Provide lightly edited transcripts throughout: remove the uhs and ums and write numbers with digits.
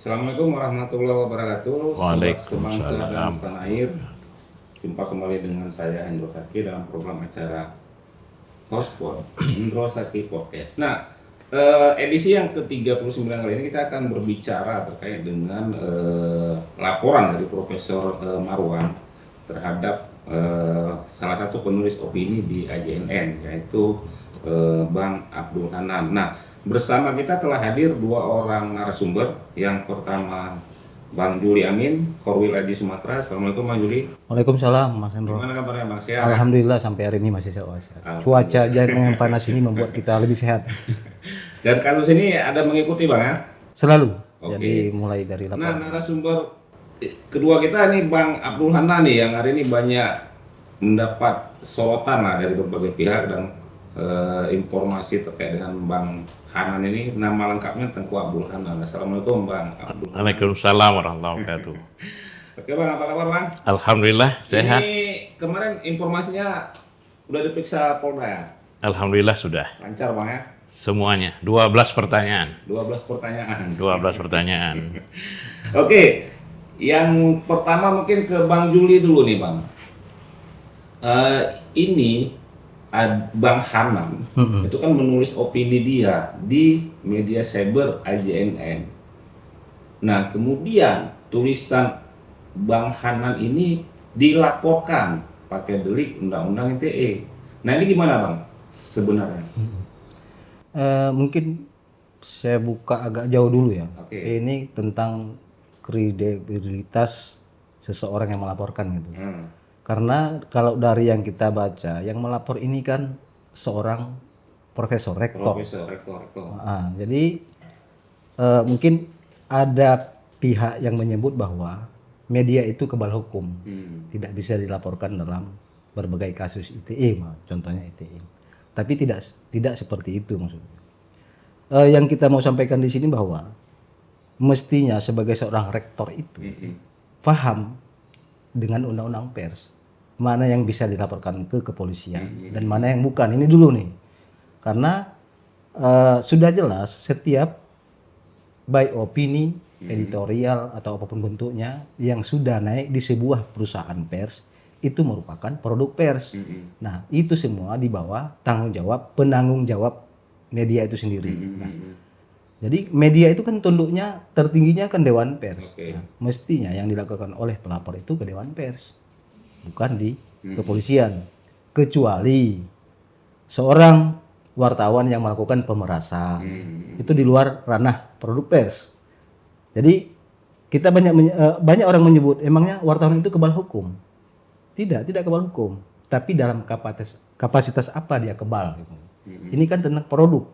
Assalamualaikum warahmatullahi wabarakatuh. Sobat sebangsa dan Waalaikumsalam. setanah air. Jumpa kembali dengan saya Hendro Saki dalam program acara Hospod Hendro Saki Podcast. Nah, edisi yang ke-39 kali ini kita akan berbicara terkait dengan laporan dari Profesor Marwan terhadap salah satu penulis opini di AJNN, yaitu Bang Abdul Hanan. Nah, bersama kita telah hadir dua orang narasumber. Yang pertama Bang Juli Amin, Korwil Aji Sumatera. Assalamualaikum Bang Juli. Waalaikumsalam Mas Hendro. Gimana kabarnya Bang? Sehat? Alhamdulillah sampai hari ini masih sehat. Cuaca yang panas ini membuat kita lebih sehat. Dan kasus ini ada mengikuti Bang ya? Selalu. Oke. Jadi mulai dari Nah, laporan. narasumber kedua kita nih Bang Abdul Hanan nih, yang hari ini banyak mendapat sorotan lah dari berbagai pihak, dan informasi terkait dengan Bang Hanan ini. Nama lengkapnya Tengku Abdul Hanan. Assalamualaikum Bang Abdul Hanan. Waalaikumsalam warahmatullahi wabarakatuh. Oke Bang, apa kabar Bang? Alhamdulillah sehat. Ini kemarin informasinya udah diperiksa Polda ya? Alhamdulillah sudah. Lancar Bang ya? Semuanya 12 pertanyaan. 12 pertanyaan. 12 pertanyaan. Oke, yang pertama mungkin ke Bang Juli dulu nih Bang. Ini Bang Hanan itu kan menulis opini dia di media cyber AJNN. Nah, kemudian tulisan Bang Hanan ini dilaporkan pakai delik Undang-Undang ITE. Nah, ini gimana Bang sebenarnya? Mungkin saya buka agak jauh dulu ya. Oke. Ini tentang kredibilitas seseorang yang melaporkan gitu. Karena kalau dari yang kita baca, yang melapor ini kan seorang profesor, rektor. Profesor, rektor. Jadi mungkin ada pihak yang menyebut bahwa media itu kebal hukum, tidak bisa dilaporkan dalam berbagai kasus ITE, contohnya ITE. Tapi tidak seperti itu maksudnya. Yang kita mau sampaikan di sini bahwa mestinya sebagai seorang rektor itu paham dengan undang-undang pers, mana yang bisa dilaporkan ke kepolisian dan mana yang bukan. Ini dulu nih, karena sudah jelas setiap baik opini, editorial atau apapun bentuknya yang sudah naik di sebuah perusahaan pers itu merupakan produk pers. Nah, itu semua di bawah tanggung jawab penanggung jawab media itu sendiri. Nah, jadi media itu kan tunduknya tertingginya kan Dewan Pers. Oke. Nah, mestinya yang dilakukan oleh pelapor itu ke Dewan Pers, bukan di kepolisian. Kecuali seorang wartawan yang melakukan pemerasan, itu di luar ranah produk pers. Jadi kita banyak orang menyebut emangnya wartawan itu kebal hukum. Tidak kebal hukum. Tapi dalam kapasitas apa dia kebal? Gitu. Ini kan tentang produk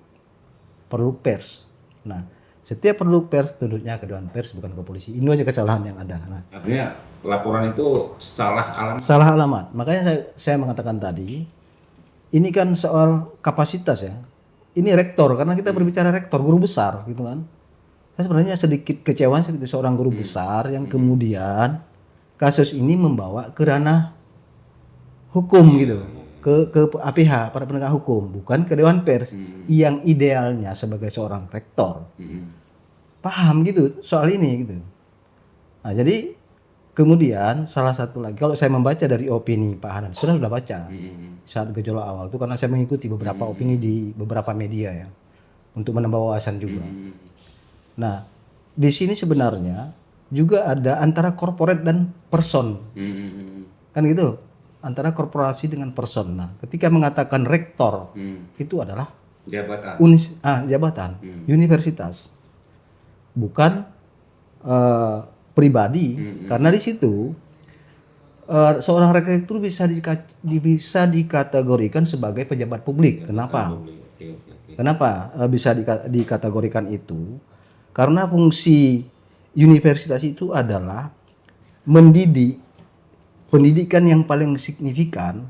pers. Nah, setiap produk pers tunduknya ke Dewan Pers, bukan ke polisi. Ini aja kesalahan yang ada. Nah, Artinya laporan itu salah alamat. salah alamat. Makanya saya mengatakan tadi, ini kan soal kapasitas ya. Ini rektor, karena kita berbicara rektor, guru besar gitu kan. Saya sebenarnya sedikit kecewa seorang guru besar yang kemudian kasus ini membawa ke ranah hukum gitu. Ke APH, para penegak hukum, bukan ke Dewan Pers yang idealnya sebagai seorang rektor paham gitu soal ini gitu. Nah, jadi kemudian salah satu lagi, kalau saya membaca dari opini Pak Hanan, sudah baca saat gejolak awal itu, karena saya mengikuti beberapa opini di beberapa media ya untuk menambah wawasan juga. Nah, di sini sebenarnya juga ada antara korporat dan person, kan gitu. Antara korporasi dengan person. Nah, ketika mengatakan rektor itu adalah jabatan universitas, bukan pribadi. Karena di situ seorang rektor bisa dikategorikan sebagai pejabat publik. Kenapa? Kenapa bisa dikategorikan itu? Karena fungsi universitas itu adalah mendidik. Pendidikan yang paling signifikan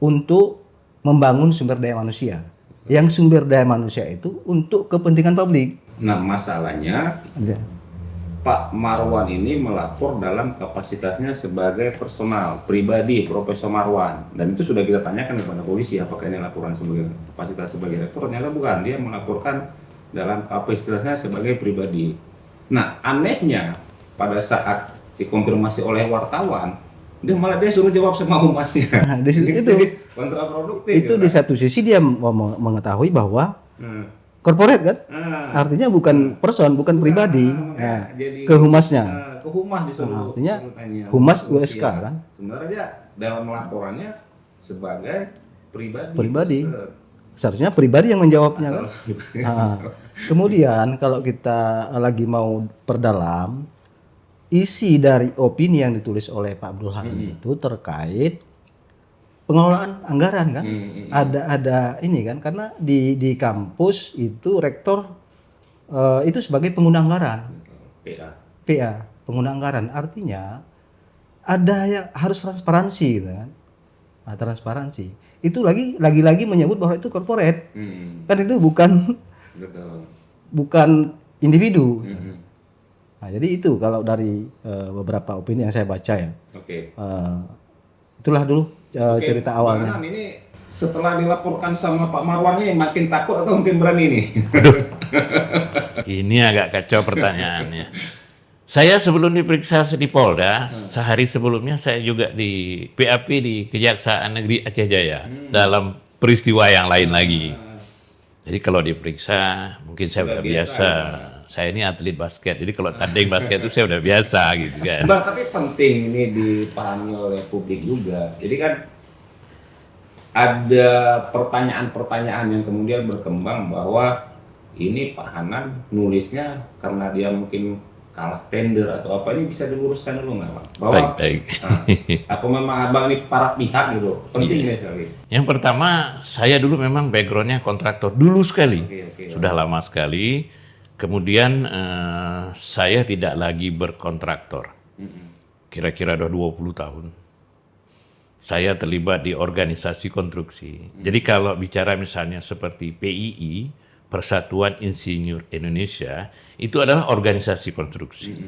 untuk membangun sumber daya manusia. Yang sumber daya manusia itu untuk kepentingan publik. Nah, masalahnya Pak Marwan ini melapor dalam kapasitasnya sebagai personal pribadi Profesor Marwan, dan itu sudah kita tanyakan kepada polisi apakah ini laporan sebagai kapasitas sebagai rektor. Ternyata bukan, dia melaporkan dalam kapasitasnya sebagai pribadi. Nah, anehnya pada saat dikonfirmasi oleh wartawan, dia suruh jawab sama humasnya. Nah, di situ itu Kontraproduktif. itu gitu di kan. satu sisi dia mengetahui bahwa Hmm. corporate kan, Ah. artinya bukan person, bukan pribadi, Makanya jadi ke humasnya. ke humas disuruh, Nah, artinya disuruh tanya. humas Sosial. USK kan. Sebenarnya dia dalam laporannya sebagai pribadi. Pribadi. Buset. Seharusnya pribadi yang menjawabnya kan. Asal- Nah, kemudian kalau kita lagi mau perdalam, isi dari opini yang ditulis oleh Pak Abdul Halim itu terkait pengelolaan anggaran kan. Ada ini kan, karena di kampus itu rektor itu sebagai pengguna anggaran, PA. PA, pengguna anggaran. Artinya ada yang harus transparansi gitu kan. Nah, transparansi. Itu lagi-lagi menyebut bahwa itu corporate. Kan itu bukan Betul. bukan individu. Hmm. Nah, jadi itu kalau dari beberapa opini yang saya baca ya. Oke. Itulah dulu Oke, cerita Bang awalnya. Anam, ini setelah dilaporkan sama Pak Marwan ini makin takut atau mungkin berani nih? Ini agak kacau pertanyaannya. Saya sebelum diperiksa di Polda, sehari sebelumnya saya juga di PAP di Kejaksaan Negeri Aceh Jaya dalam peristiwa yang lain lagi. Jadi kalau diperiksa, mungkin saya udah biasa. Saya ini atlet basket, jadi kalau tanding basket itu saya udah biasa gitu kan. Bang, tapi penting ini dipahami oleh publik juga. Jadi kan ada pertanyaan-pertanyaan yang kemudian berkembang bahwa ini Pak Hanan nulisnya karena dia mungkin kalah tender atau apa, ini bisa diluruskan dulu nggak Bang? Bahwa Baik. apa memang abang ini para pihak gitu, penting ini sekali. Yang pertama, saya dulu memang backgroundnya kontraktor dulu sekali. Oke. Sudah lama sekali. Kemudian saya tidak lagi berkontraktor. Kira-kira udah 20 tahun. Saya terlibat di organisasi konstruksi. Jadi kalau bicara misalnya seperti PII, Persatuan Insinyur Indonesia, itu adalah organisasi konstruksi.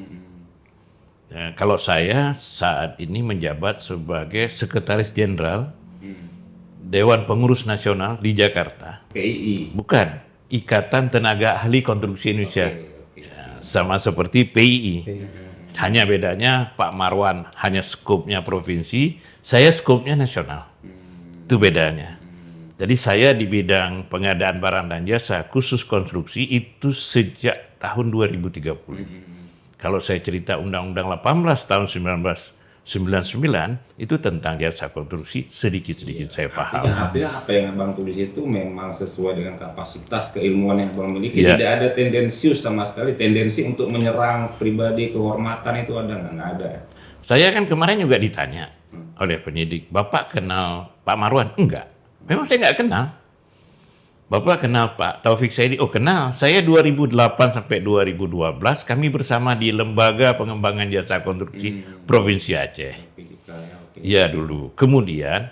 Nah, kalau saya saat ini menjabat sebagai Sekretaris Jenderal Dewan Pengurus Nasional di Jakarta. PII. Bukan, Ikatan Tenaga Ahli Konstruksi Indonesia. Ya, sama seperti PII. Hanya bedanya Pak Marwan hanya skopnya provinsi, saya skopnya nasional. Itu bedanya. Jadi saya di bidang pengadaan barang dan jasa khusus konstruksi itu sejak tahun 2030. Kalau saya cerita Undang-Undang 18 tahun 1999 itu tentang jasa konstruksi, sedikit-sedikit saya paham. Artinya apa yang abang tulis itu memang sesuai dengan kapasitas keilmuan yang abang miliki. Iya. Tidak ada tendensius sama sekali, tendensi untuk menyerang pribadi, kehormatan itu ada nggak ada. Saya kan kemarin juga ditanya oleh penyidik, Bapak kenal Pak Marwan? Enggak. Memang saya nggak kenal. Bapak kenal Pak Taufik Saidi? Oh kenal. Saya 2008 sampai 2012 kami bersama di Lembaga Pengembangan Jasa Konstruksi Provinsi Aceh. Iya dulu. Kemudian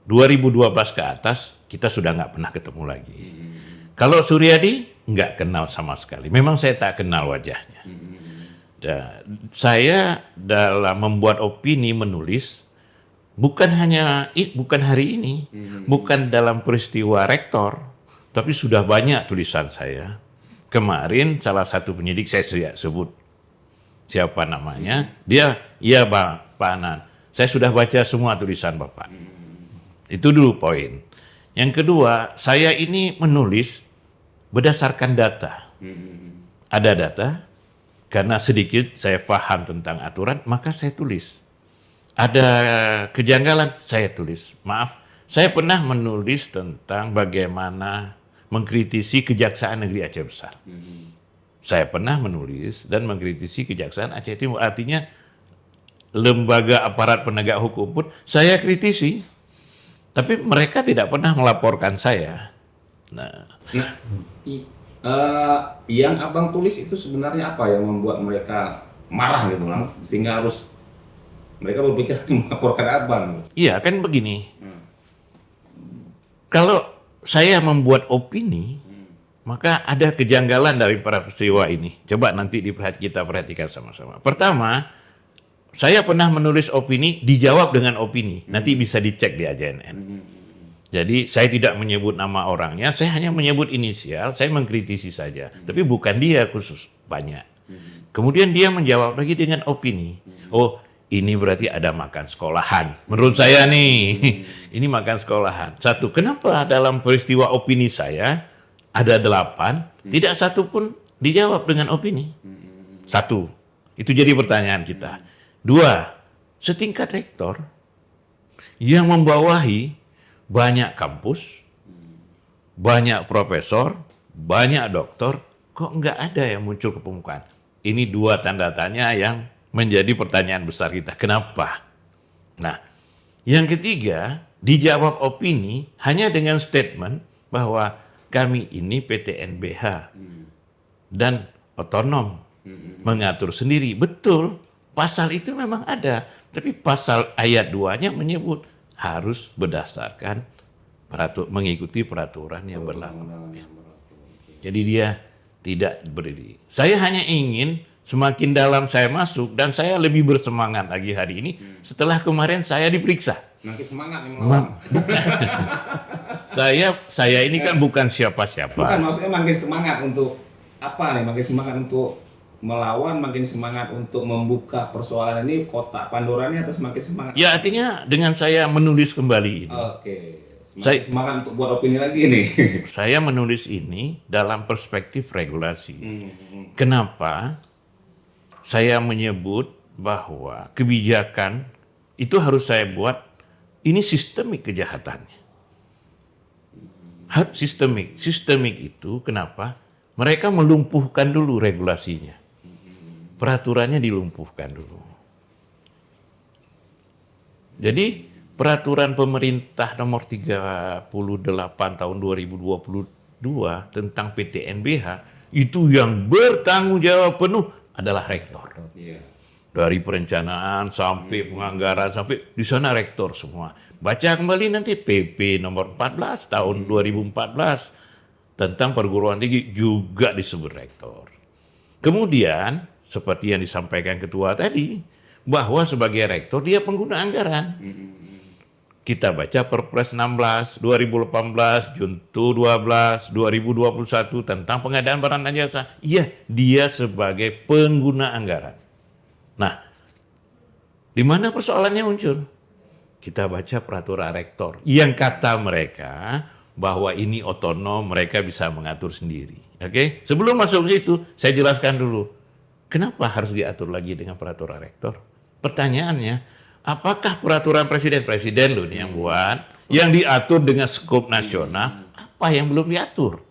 2012 ke atas kita sudah nggak pernah ketemu lagi. Kalau Suryadi nggak kenal sama sekali. Memang saya tak kenal wajahnya. Saya dalam membuat opini menulis bukan hari ini, bukan dalam peristiwa rektor, tapi sudah banyak tulisan saya. Kemarin salah satu penyidik saya sebut siapa namanya, iya Pak Hanan, saya sudah baca semua tulisan Bapak. Itu dulu poin. Yang kedua, saya ini menulis berdasarkan data. Ada data, karena sedikit saya paham tentang aturan, maka saya tulis. Ada kejanggalan, saya tulis. Maaf, saya pernah menulis tentang bagaimana mengkritisi Kejaksaan Negeri Aceh Besar. Saya pernah menulis dan mengkritisi Kejaksaan Aceh Timur. Artinya lembaga aparat penegak hukum pun saya kritisi. Tapi mereka tidak pernah melaporkan saya. Yang abang tulis itu sebenarnya apa yang membuat mereka marah gitu langsung, sehingga harus mereka berpikir melaporkan abang? Iya kan begini. Kalau saya membuat opini, maka ada kejanggalan dari para peristiwa ini. Coba nanti kita perhatikan sama-sama. Pertama, saya pernah menulis opini, dijawab dengan opini. Nanti bisa dicek di AJNN. Jadi saya tidak menyebut nama orangnya, saya hanya menyebut inisial, saya mengkritisi saja. Tapi bukan dia khusus, banyak. Kemudian dia menjawab lagi dengan opini. Oh, ini berarti ada makan sekolahan. Menurut saya nih, ini makan sekolahan. Satu, kenapa dalam peristiwa opini saya ada 8, tidak satu pun dijawab dengan opini? Satu, itu jadi pertanyaan kita. Dua, setingkat rektor yang membawahi banyak kampus, banyak profesor, banyak doktor, kok nggak ada yang muncul ke permukaan? Ini 2 tanda tanya yang menjadi pertanyaan besar kita. Kenapa? Nah, yang ketiga, dijawab opini hanya dengan statement bahwa kami ini PTNBH dan otonom, mengatur sendiri. Betul, pasal itu memang ada. Tapi pasal ayat 2-nya menyebut harus berdasarkan mengikuti peraturan yang berlaku. Jadi dia tidak berdiri. Saya hanya ingin semakin dalam saya masuk dan saya lebih bersemangat lagi hari ini setelah kemarin saya diperiksa. Makin semangat nih melawan. Saya ini kan bukan Bukan, siapa-siapa. maksudnya makin semangat untuk apa nih? Makin semangat untuk melawan, makin semangat untuk membuka persoalan ini, kotak Pandoranya, atau semakin semangat? Ya artinya dengan saya menulis kembali ini. Oke. Semangat untuk buat opini lagi nih. Saya menulis ini dalam perspektif regulasi. Kenapa saya menyebut bahwa kebijakan itu harus saya buat ini sistemik kejahatannya. Sistemik. Sistemik itu kenapa? Mereka melumpuhkan dulu regulasinya. Peraturannya dilumpuhkan dulu. Jadi peraturan pemerintah nomor 38 tahun 2022 tentang PTNBH itu yang bertanggung jawab penuh adalah rektor. Dari perencanaan sampai penganggaran sampai di sana rektor semua. Baca kembali nanti PP nomor 14 tahun 2014 tentang perguruan tinggi juga disebut rektor. Kemudian seperti yang disampaikan ketua tadi bahwa sebagai rektor dia pengguna anggaran. Kita baca Perpres 16 2018 Junto 12 2021 tentang pengadaan barang dan jasa. Iya, dia sebagai pengguna anggaran. Nah, di mana persoalannya muncul? Kita baca peraturan rektor yang kata mereka bahwa ini otonom, mereka bisa mengatur sendiri. Oke? Sebelum masuk ke situ, saya jelaskan dulu. Kenapa harus diatur lagi dengan peraturan rektor? Pertanyaannya, apakah peraturan presiden loh nih yang buat, yang diatur dengan skop nasional, apa yang belum diatur?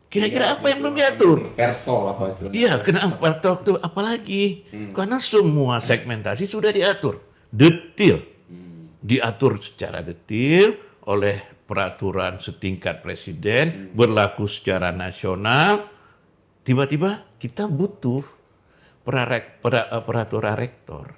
Kira-kira apa yang belum diatur? Pertol apa istilahnya? Iya, kenapa pertol itu apalagi? Karena semua segmentasi sudah diatur. Detail. Diatur secara detail oleh peraturan setingkat presiden, berlaku secara nasional. Tiba-tiba kita butuh peraturan rektor.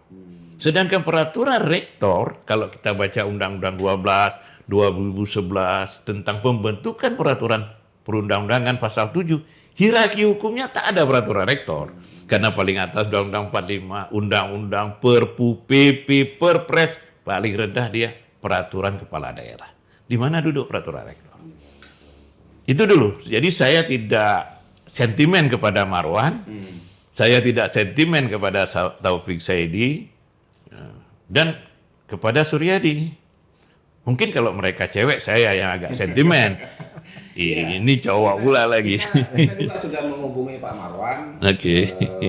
Sedangkan peraturan rektor, kalau kita baca Undang-Undang 12 2011 tentang pembentukan peraturan perundang-undangan pasal 7, hierarki hukumnya tak ada peraturan rektor. Karena paling atas Undang-Undang 45, Undang-Undang, Perpu, PP, Perpres, paling rendah dia peraturan kepala daerah. Di mana duduk peraturan rektor? Itu dulu. Jadi saya tidak sentimen kepada Marwan, saya tidak sentimen kepada Taufik Saidi, dan kepada Suryadi. Mungkin kalau mereka cewek, saya yang agak sentimen. Ini cowok pula lagi. Kita juga sudah menghubungi Pak Marwan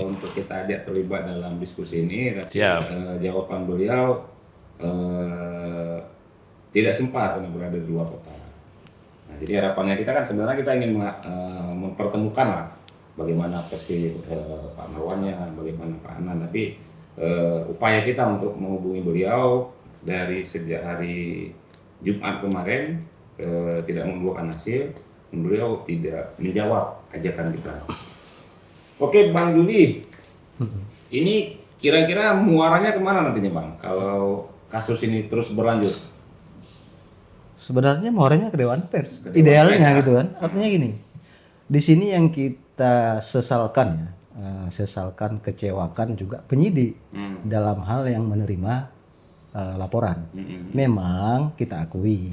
untuk kita ajak terlibat dalam diskusi ini. Jawaban beliau tidak sempat karena berada di luar kota. Nah, jadi harapannya kita kan sebenarnya kita ingin mempertemukan lah bagaimana versi Pak Marwannya, bagaimana Pak Anan. Tapi upaya kita untuk menghubungi beliau dari sejak hari Jumat kemarin tidak membuahkan hasil. Beliau tidak menjawab ajakan kita. Oke, Bang Juli, ini kira-kira muaranya kemana nantinya, Bang? Kalau kasus ini terus berlanjut? Sebenarnya muaranya ke Dewan Pers, idealnya gitu kan. Artinya gini, di sini yang kita sesalkan ya, kecewakan juga penyidik dalam hal yang menerima laporan. Memang kita akui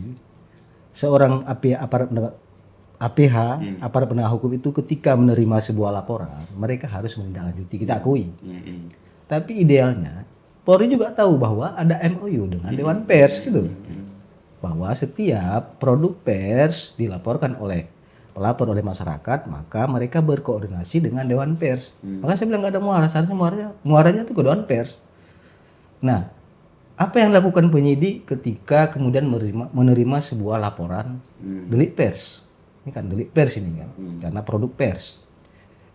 seorang aparat APH, aparat penegak hukum itu ketika menerima sebuah laporan, mereka harus menindaklanjuti, kita akui. Tapi idealnya, Polri juga tahu bahwa ada MOU dengan Dewan Pers gitu. Bahwa setiap produk pers dilaporkan oleh pelapor oleh masyarakat, maka mereka berkoordinasi dengan Dewan Pers. Maka saya bilang nggak ada muara, seharusnya muaranya itu ke Dewan Pers. Nah, apa yang dilakukan penyidik ketika kemudian menerima sebuah laporan delik pers? Ini kan delik pers ini kan, karena produk pers.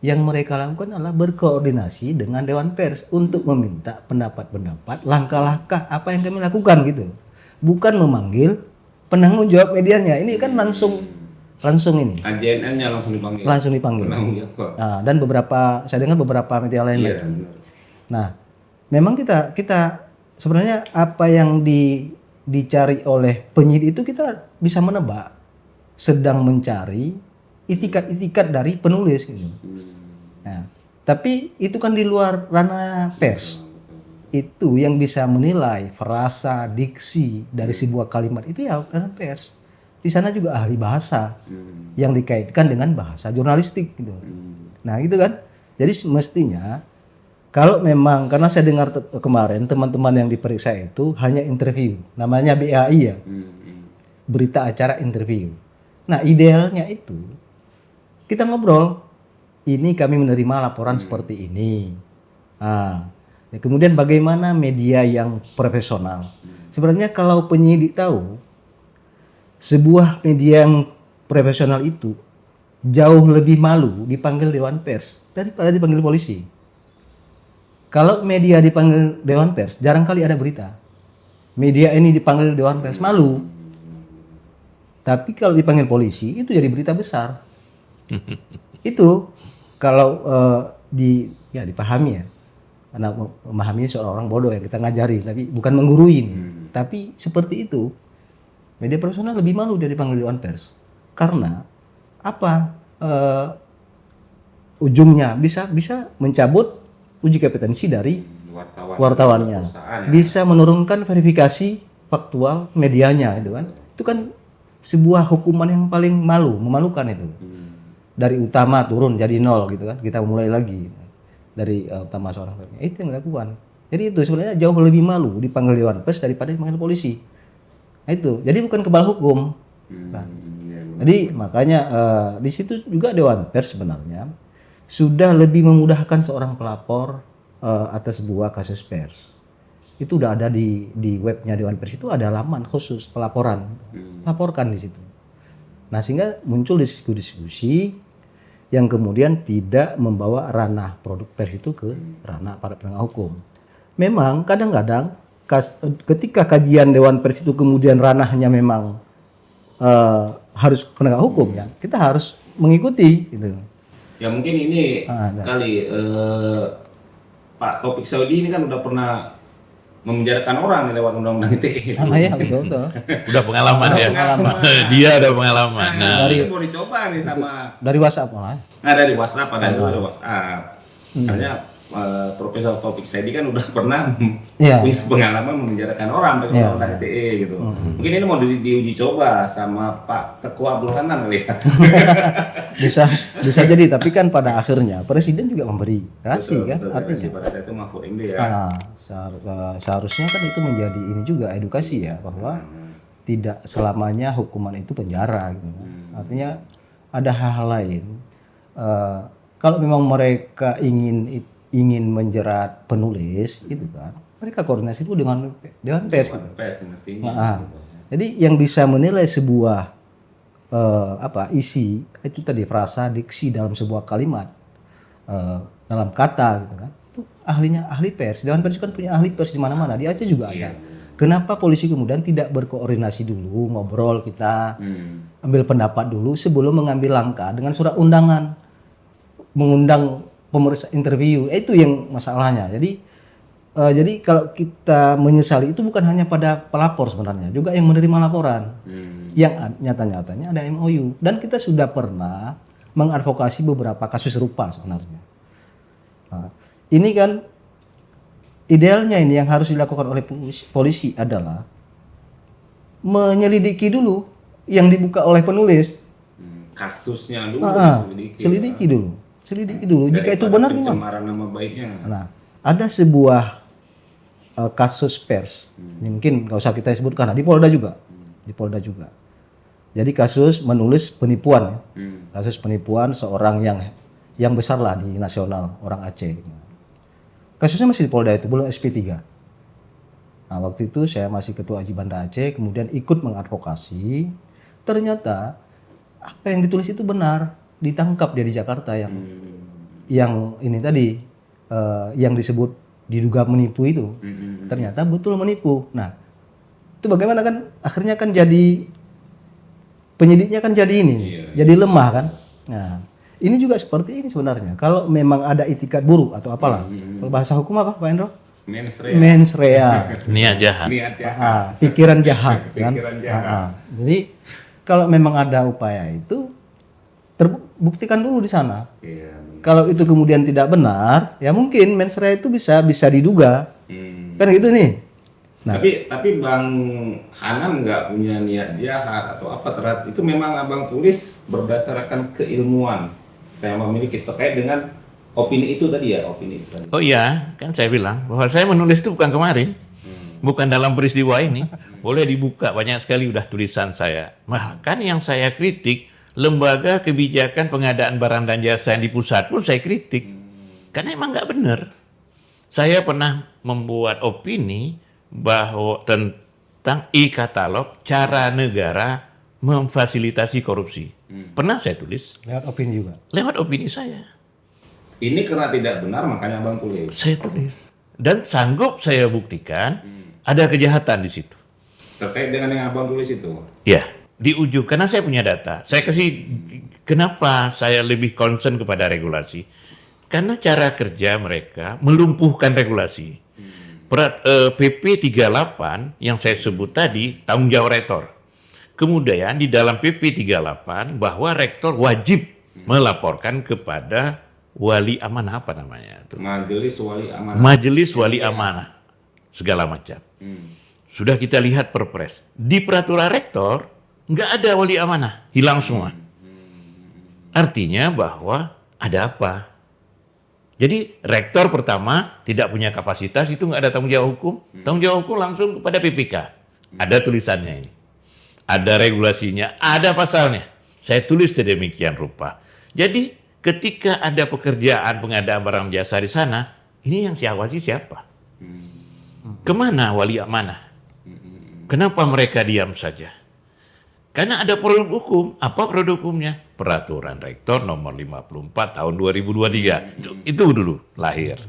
Yang mereka lakukan adalah berkoordinasi dengan Dewan Pers untuk meminta pendapat-pendapat, langkah-langkah apa yang kami lakukan gitu. Bukan memanggil penanggung jawab medianya. Ini kan langsung ini. AJNN-nya langsung dipanggil. Langsung dipanggil. Nah, dan saya dengar beberapa media lain lagi. Nah, memang kita sebenarnya apa yang dicari oleh penyidik itu kita bisa menebak, sedang mencari itikat-itikat dari penulis gitu. Nah, tapi itu kan di luar ranah pers. Itu yang bisa menilai frasa, diksi dari sebuah kalimat itu ya ranah pers. Di sana juga ahli bahasa yang dikaitkan dengan bahasa jurnalistik gitu. Nah, gitu kan. Jadi semestinya kalau memang, karena saya dengar kemarin teman-teman yang diperiksa itu hanya interview, namanya BAI ya, berita acara interview. Nah, idealnya itu kita ngobrol, ini kami menerima laporan seperti ini. Nah, ya kemudian bagaimana media yang profesional? Sebenarnya kalau penyidik tahu, sebuah media yang profesional itu jauh lebih malu dipanggil Dewan Pers daripada dipanggil polisi. Kalau media dipanggil Dewan Pers, jarang kali ada berita. Media ini dipanggil Dewan Pers, malu. Tapi kalau dipanggil polisi, itu jadi berita besar. Itu kalau dipahami ya. Karena memahami seorang orang bodoh yang kita ngajari, tapi bukan menggurui ini. Tapi seperti itu, media profesional lebih malu dia dipanggil Dewan Pers. Karena apa? Ujungnya bisa mencabut uji kompetensi dari wartawannya, bisa menurunkan verifikasi faktual medianya itu kan. Itu kan sebuah hukuman yang paling memalukan itu. Dari utama turun jadi 0 gitu kan. Kita mulai lagi dari utama seorang pekerja. Itu yang dilakukan. Jadi itu sebenarnya jauh lebih malu dipanggil Dewan Pers daripada dipanggil polisi. Nah, itu. Jadi bukan kebal hukum. Nah, jadi makanya di situ juga Dewan Pers sebenarnya sudah lebih memudahkan seorang pelapor atas sebuah kasus pers. Itu udah ada di webnya Dewan Pers, itu ada laman khusus pelaporan. Laporkan di situ. Nah, sehingga muncul diskusi-diskusi yang kemudian tidak membawa ranah produk pers itu ke ranah para penegak hukum. Memang kadang-kadang ketika kajian Dewan Pers itu kemudian ranahnya memang harus penegak hukum ya, kita harus mengikuti gitu. Ya mungkin ini kali Pak Taufik Saudi ini kan udah pernah memenjarakan orang lewat undang-undang ITE. Iya betul. Udah pengalaman ya. Dia ada pengalaman. Nah, ini mau dicoba nih sama dari WhatsApp malah. Nah, dari WhatsApp ada WhatsApp. Karena Profesor Taufik Saidi kan udah pernah punya pengalaman memenjarakan orang pakai undang-undang ITE gitu. Mungkin ini mau diuji coba sama Pak Teguh Abdul Hanan kali ya. bisa jadi, tapi kan pada akhirnya Presiden juga memberi rasi kan, artinya. Pada saat itu Mahfud MD ya. Seharusnya kan itu menjadi ini juga edukasi ya, bahwa tidak selamanya hukuman itu penjara gitu. Artinya ada hal-hal lain. Kalau memang mereka ingin menjerat penulis itu kan, mereka koordinasi itu dengan Dewan Pers. Jadi yang bisa menilai sebuah isi itu tadi frasa, diksi dalam sebuah kalimat, dalam kata gitu kan, itu ahli pers. Dewan Pers kan punya ahli pers di mana-mana, di Aceh juga ada. Kenapa polisi kemudian tidak berkoordinasi dulu, ngobrol kita, ambil pendapat dulu sebelum mengambil langkah dengan surat undangan, mengundang pemeriksa interview, itu yang masalahnya. Jadi kalau kita menyesali itu bukan hanya pada pelapor sebenarnya, juga yang menerima laporan. Yang nyata-nyatanya ada MOU, dan kita sudah pernah mengadvokasi beberapa kasus serupa sebenarnya. Nah, ini kan idealnya ini yang harus dilakukan oleh polisi adalah menyelidiki dulu yang dibuka oleh penulis. kasusnya dulu selidiki dulu. Selidiki dulu. Jika itu benar gimana? Pencemaran nama baiknya. Nah, ada sebuah kasus pers. Ini mungkin nggak usah kita sebutkan. Di Polda juga. Di Polda juga. Jadi kasus menulis penipuan. Kasus penipuan seorang yang besar lah di nasional, orang Aceh. Kasusnya masih di Polda itu, belum SP3. Nah, waktu itu saya masih Ketua Aji Banda Aceh, kemudian ikut mengadvokasi. Ternyata apa yang ditulis itu benar, ditangkap dia di Jakarta yang ini tadi yang disebut diduga menipu itu. Ternyata betul menipu. Nah, itu bagaimana kan akhirnya kan jadi penyidiknya kan jadi ini, jadi lemah kan. Nah, ini juga seperti ini sebenarnya. Kalau memang ada itikat buruk atau apalah, kalau bahasa hukum apa, Pak Endro? Mens rea. Niat jahat. Pikiran jahat kan. Pikiran jahat. Jadi kalau memang ada upaya itu terbuktikan dulu di sana. Kalau itu kemudian tidak benar, ya mungkin mens rea itu bisa diduga. Kan gitu nih. Nah, tapi Bang Hanan nggak punya niat jahat atau apa terhadap itu, memang Abang tulis berdasarkan keilmuan yang memiliki terkait dengan opini itu tadi ya, opini itu tadi. Oh iya, kan saya bilang bahwa saya menulis itu bukan kemarin, bukan dalam peristiwa ini. Boleh dibuka, banyak sekali udah tulisan saya. Bahkan yang saya kritik, lembaga kebijakan pengadaan barang dan jasa yang di pusat pun saya kritik. Karena emang nggak benar. Saya pernah membuat opini bahwa tentang e-katalog, cara negara memfasilitasi korupsi. Pernah saya tulis. lewat opini juga. Lewat opini saya. Ini karena tidak benar makanya Abang tulis. Saya tulis. Dan sanggup saya buktikan ada kejahatan di situ. Terkait dengan yang Abang tulis itu. Ya, di ujung, karena saya punya data. Saya kenapa saya lebih concern kepada regulasi? Karena cara kerja mereka melumpuhkan regulasi. PP 38 yang saya sebut tadi, tanggung jawab rektor. Kemudian di dalam PP 38 bahwa rektor wajib melaporkan kepada wali amanah, apa namanya itu? Majelis Wali Amanah. Majelis Wali Amanah. Segala macam. Sudah kita lihat perpres. Di peraturan rektor, nggak ada wali amanah. Hilang semua. Artinya bahwa ada apa? Jadi rektor pertama tidak punya kapasitas, itu nggak ada tanggung jawab hukum. Tanggung jawab hukum langsung kepada PPK. Ada tulisannya ini. Ada regulasinya, ada pasalnya. Saya tulis sedemikian rupa. Jadi ketika ada pekerjaan pengadaan barang jasa di sana, ini yang diawasi siapa? Kemana wali amanah? Kenapa mereka diam saja? Karena ada produk hukum. Apa produk hukumnya? Peraturan Rektor nomor 54 tahun 2023. Itu dulu lahir.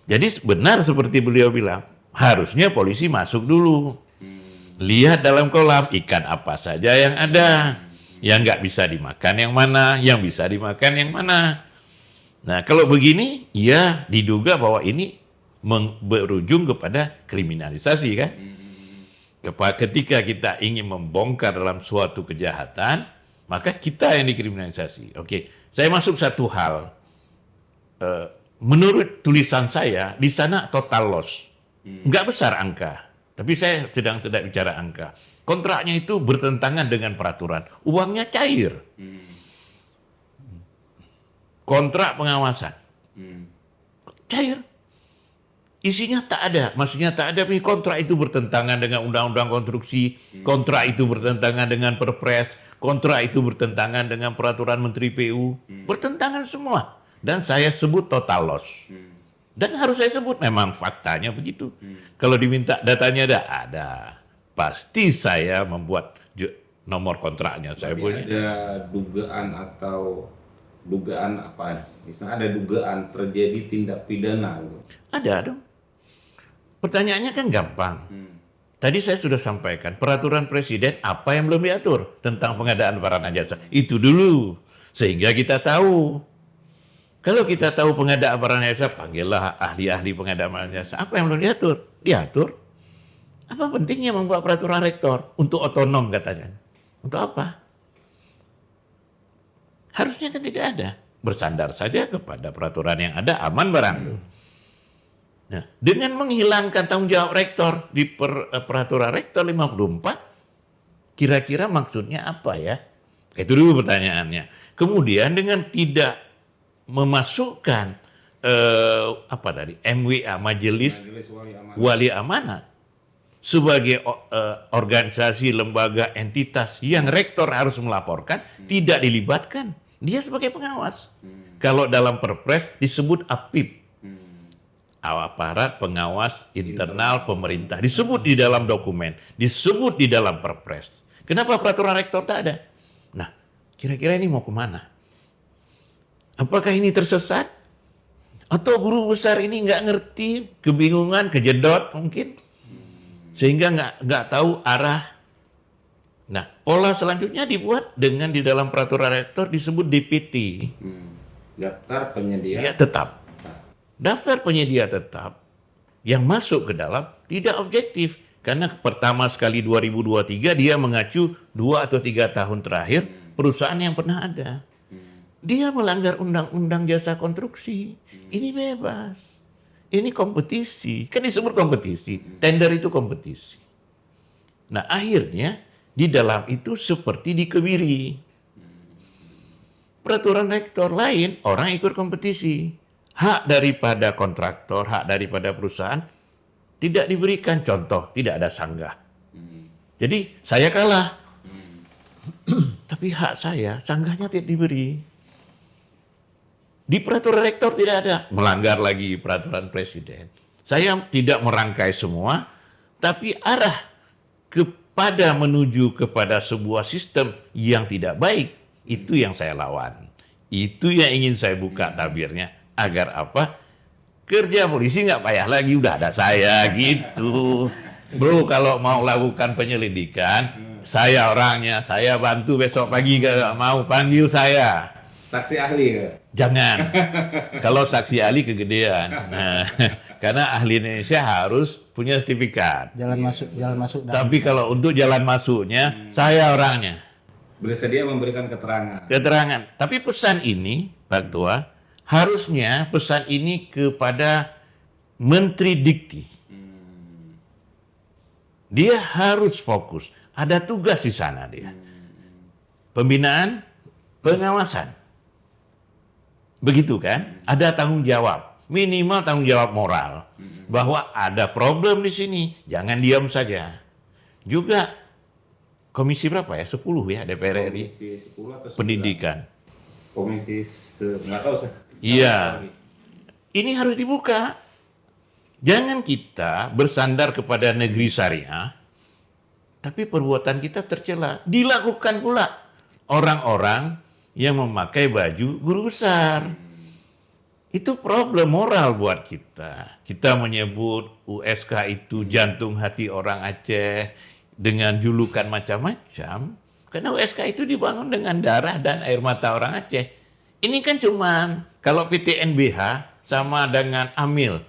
Jadi benar seperti beliau bilang, harusnya polisi masuk dulu. Lihat dalam kolam ikan apa saja yang ada. Yang nggak bisa dimakan yang mana, yang bisa dimakan yang mana. Nah kalau begini, ya diduga bahwa ini berujung kepada kriminalisasi kan. Ketika kita ingin membongkar dalam suatu kejahatan, maka kita yang dikriminalisasi. Oke, saya masuk satu hal. Menurut tulisan saya, di sana total loss. Nggak besar angka, tapi saya sedang tidak bicara angka. Kontraknya itu bertentangan dengan peraturan. Uangnya cair. Kontrak pengawasan. Cair. Isinya tak ada, maksudnya tak ada, tapi kontrak itu bertentangan dengan undang-undang konstruksi, kontrak itu bertentangan dengan perpres, kontrak itu bertentangan dengan peraturan Menteri PU, bertentangan semua. Dan saya sebut total loss. Dan harus saya sebut, memang faktanya begitu. Kalau diminta datanya ada. Pasti saya membuat nomor kontraknya. Saya punya. Ada dugaan atau dugaan apa? Misalnya ada dugaan terjadi tindak pidana. Gitu. Ada dong. Pertanyaannya kan gampang. Tadi saya sudah sampaikan, peraturan presiden apa yang belum diatur tentang pengadaan barang dan jasa. Itu dulu. Sehingga kita tahu. Kalau kita tahu pengadaan barang dan jasa, panggillah ahli-ahli pengadaan barang dan jasa. Apa yang belum diatur? Diatur. Apa pentingnya membuat peraturan rektor? Untuk otonom katanya. Untuk apa? Harusnya kan tidak ada. Bersandar saja kepada peraturan yang ada, aman barang itu. Nah, dengan menghilangkan tanggung jawab rektor di peraturan rektor 54, kira-kira maksudnya apa ya? Itu dulu pertanyaannya. Kemudian dengan tidak memasukkan apa tadi MWA Majelis Majelis Wali Amanah. Wali Amanah sebagai organisasi, lembaga, entitas yang rektor harus melaporkan, tidak dilibatkan. Dia sebagai pengawas. Kalau dalam Perpres disebut APIP, aparat pengawas internal pemerintah. Disebut di dalam dokumen, disebut di dalam Perpres. Kenapa peraturan rektor tak ada? Nah, kira-kira ini mau kemana? Apakah ini tersesat? Atau guru besar ini nggak ngerti, kebingungan, kejedot mungkin? Sehingga nggak tahu arah. Nah, pola selanjutnya dibuat dengan di dalam peraturan rektor disebut DPT. Daftar penyedia. Ya, tetap. Daftar penyedia tetap yang masuk ke dalam tidak objektif. Karena pertama sekali 2023 dia mengacu 2 atau 3 tahun terakhir perusahaan yang pernah ada. Dia melanggar undang-undang jasa konstruksi. Ini bebas. Ini kompetisi. Kan disebut kompetisi. Tender itu kompetisi. Nah, akhirnya di dalam itu seperti dikebiri. Peraturan rektor lain, orang ikut kompetisi. Hak daripada kontraktor, hak daripada perusahaan tidak diberikan. Contoh, tidak ada sanggah. Jadi saya kalah. Tapi hak saya, sanggahnya tidak diberi. Di peraturan rektor tidak ada. Melanggar lagi peraturan presiden. Saya tidak merangkai semua, tapi arah kepada menuju kepada sebuah sistem yang tidak baik, itu yang saya lawan. Itu yang ingin saya buka tabirnya. Agar apa? Kerja polisi nggak payah lagi, udah ada saya gitu. Bro, kalau mau lakukan penyelidikan, saya orangnya, saya bantu besok pagi kalau mau panggil saya. Saksi ahli ya? Jangan. Kalau saksi ahli kegedean. Nah, karena ahli Indonesia harus punya sertifikat. Jalan masuk. Tapi kalau untuk jalan masuknya, saya orangnya. Bersedia memberikan keterangan. Keterangan. Tapi pesan ini, Pak Ketua, harusnya pesan ini kepada Menteri Dikti. Dia harus fokus. Ada tugas di sana dia. Pembinaan, pengawasan. Begitu kan? Ada tanggung jawab. Minimal tanggung jawab moral. Bahwa ada problem di sini. Jangan diam saja. Juga komisi berapa ya? 10 ya DPR RI. Komisi 10 atau 9? Pendidikan. Komisi nggak tahu saya. Iya. Ini harus dibuka. Jangan kita bersandar kepada negeri syariah, tapi perbuatan kita tercela. Dilakukan pula orang-orang yang memakai baju guru besar. Itu problem moral buat kita. Kita menyebut USK itu jantung hati orang Aceh dengan julukan macam-macam. Karena USK itu dibangun dengan darah dan air mata orang Aceh. Ini kan cuman kalau PTNBH sama dengan Amil.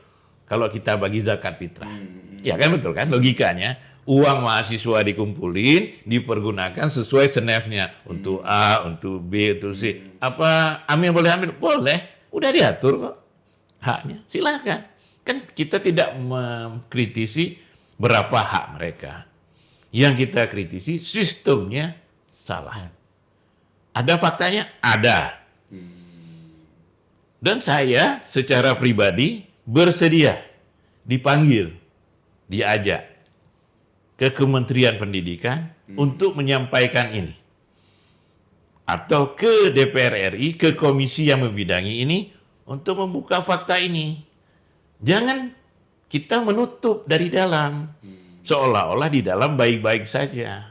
Kalau kita bagi zakat fitrah. Ya kan betul kan logikanya. Uang mahasiswa dikumpulin, dipergunakan sesuai senefnya. Untuk A, untuk B, untuk C. Apa Amil boleh ambil? Boleh. Udah diatur kok haknya. Silakan. Kan kita tidak mengkritisi berapa hak mereka. Yang kita kritisi sistemnya salah. Ada faktanya? Ada. Dan saya secara pribadi bersedia dipanggil, diajak ke Kementerian Pendidikan untuk menyampaikan ini. Atau ke DPR RI, ke komisi yang membidangi ini untuk membuka fakta ini. Jangan kita menutup dari dalam. Seolah-olah di dalam baik-baik saja.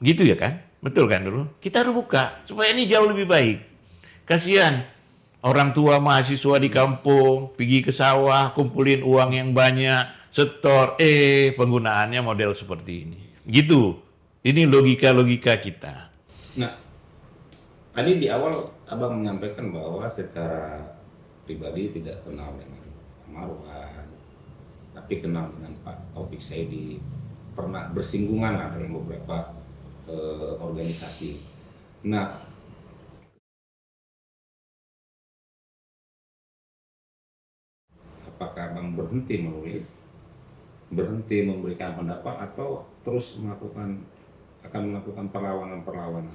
Gitu ya kan? Betul kan dulu? Kita harus buka supaya ini jauh lebih baik. Kasihan orang tua mahasiswa di kampung pergi ke sawah, kumpulin uang yang banyak, setor, penggunaannya model seperti ini. Gitu. Ini logika-logika kita. Nah, tadi di awal Abang menyampaikan bahwa secara pribadi tidak kenal dengan Marwan, tapi kenal dengan Pak Taufik Saidi, pernah bersinggungan lah dalam beberapa organisasi. Nah, apakah Abang berhenti menulis, berhenti memberikan pendapat, atau terus melakukan akan melakukan perlawanan-perlawanan?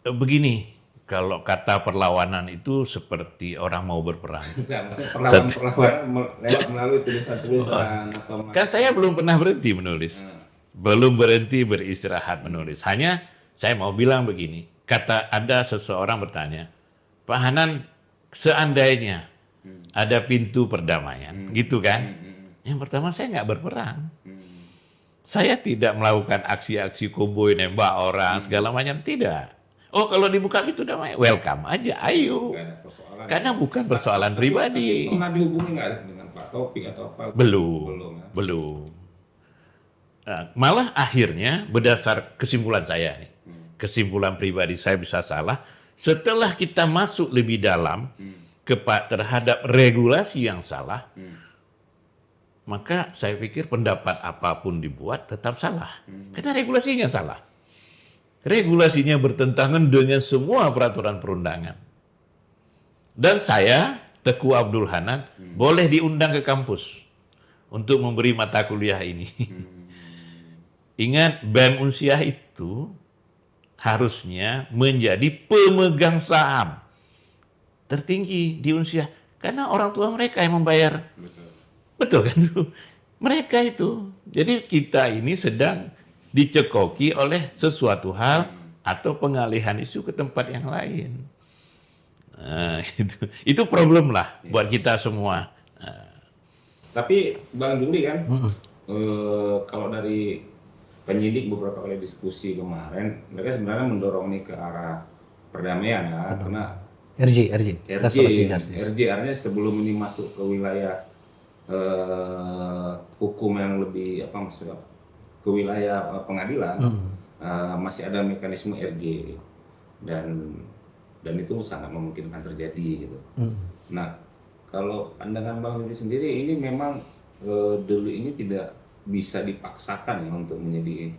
Begini, kalau kata perlawanan itu seperti orang mau berperang. Enggak, maksudnya perlawanan-perlawanan lewat melalui tulisan-tulisan atau Kan saya belum pernah berhenti menulis. Belum berhenti beristirahat menulis. Hanya saya mau bilang begini, ada seseorang bertanya, Pak Hanan, seandainya ada pintu perdamaian, gitu kan? Yang pertama saya nggak berperang. Saya tidak melakukan aksi-aksi koboi nembak orang segala macam, tidak. Oh, kalau dibuka pintu damai, welcome aja, ayo. nggak ada persoalan. Karena bukan persoalan pribadi. Pernah dihubungi nggak dengan Pak Taufik atau apa? Belum. Ya? Belum. Nah, malah akhirnya berdasar kesimpulan saya nih, kesimpulan pribadi saya bisa salah, setelah kita masuk lebih dalam terhadap regulasi yang salah, maka saya pikir pendapat apapun dibuat tetap salah. Karena regulasinya salah. Regulasinya bertentangan dengan semua peraturan perundangan. Dan saya, Teguh Abdul Hanan, boleh diundang ke kampus untuk memberi mata kuliah ini. Ingat, BEM Unsiah itu harusnya menjadi pemegang saham tertinggi di Unsiah. Karena orang tua mereka yang membayar. Betul kan? Mereka itu. Jadi kita ini sedang dicekoki oleh sesuatu hal atau pengalihan isu ke tempat yang lain. Nah, itu problem lah buat kita semua. Tapi Bang Juli kan, kalau dari penyidik beberapa kali diskusi kemarin, mereka sebenarnya mendorong ini ke arah perdamaian ya, karena RJ artinya sebelum ini masuk ke wilayah hukum yang lebih apa maksudnya ke wilayah pengadilan, masih ada mekanisme RJ dan itu sangat memungkinkan terjadi gitu. Nah, kalau pandangan Bang Juli sendiri, ini memang dulu ini tidak bisa dipaksakan ya untuk menjadi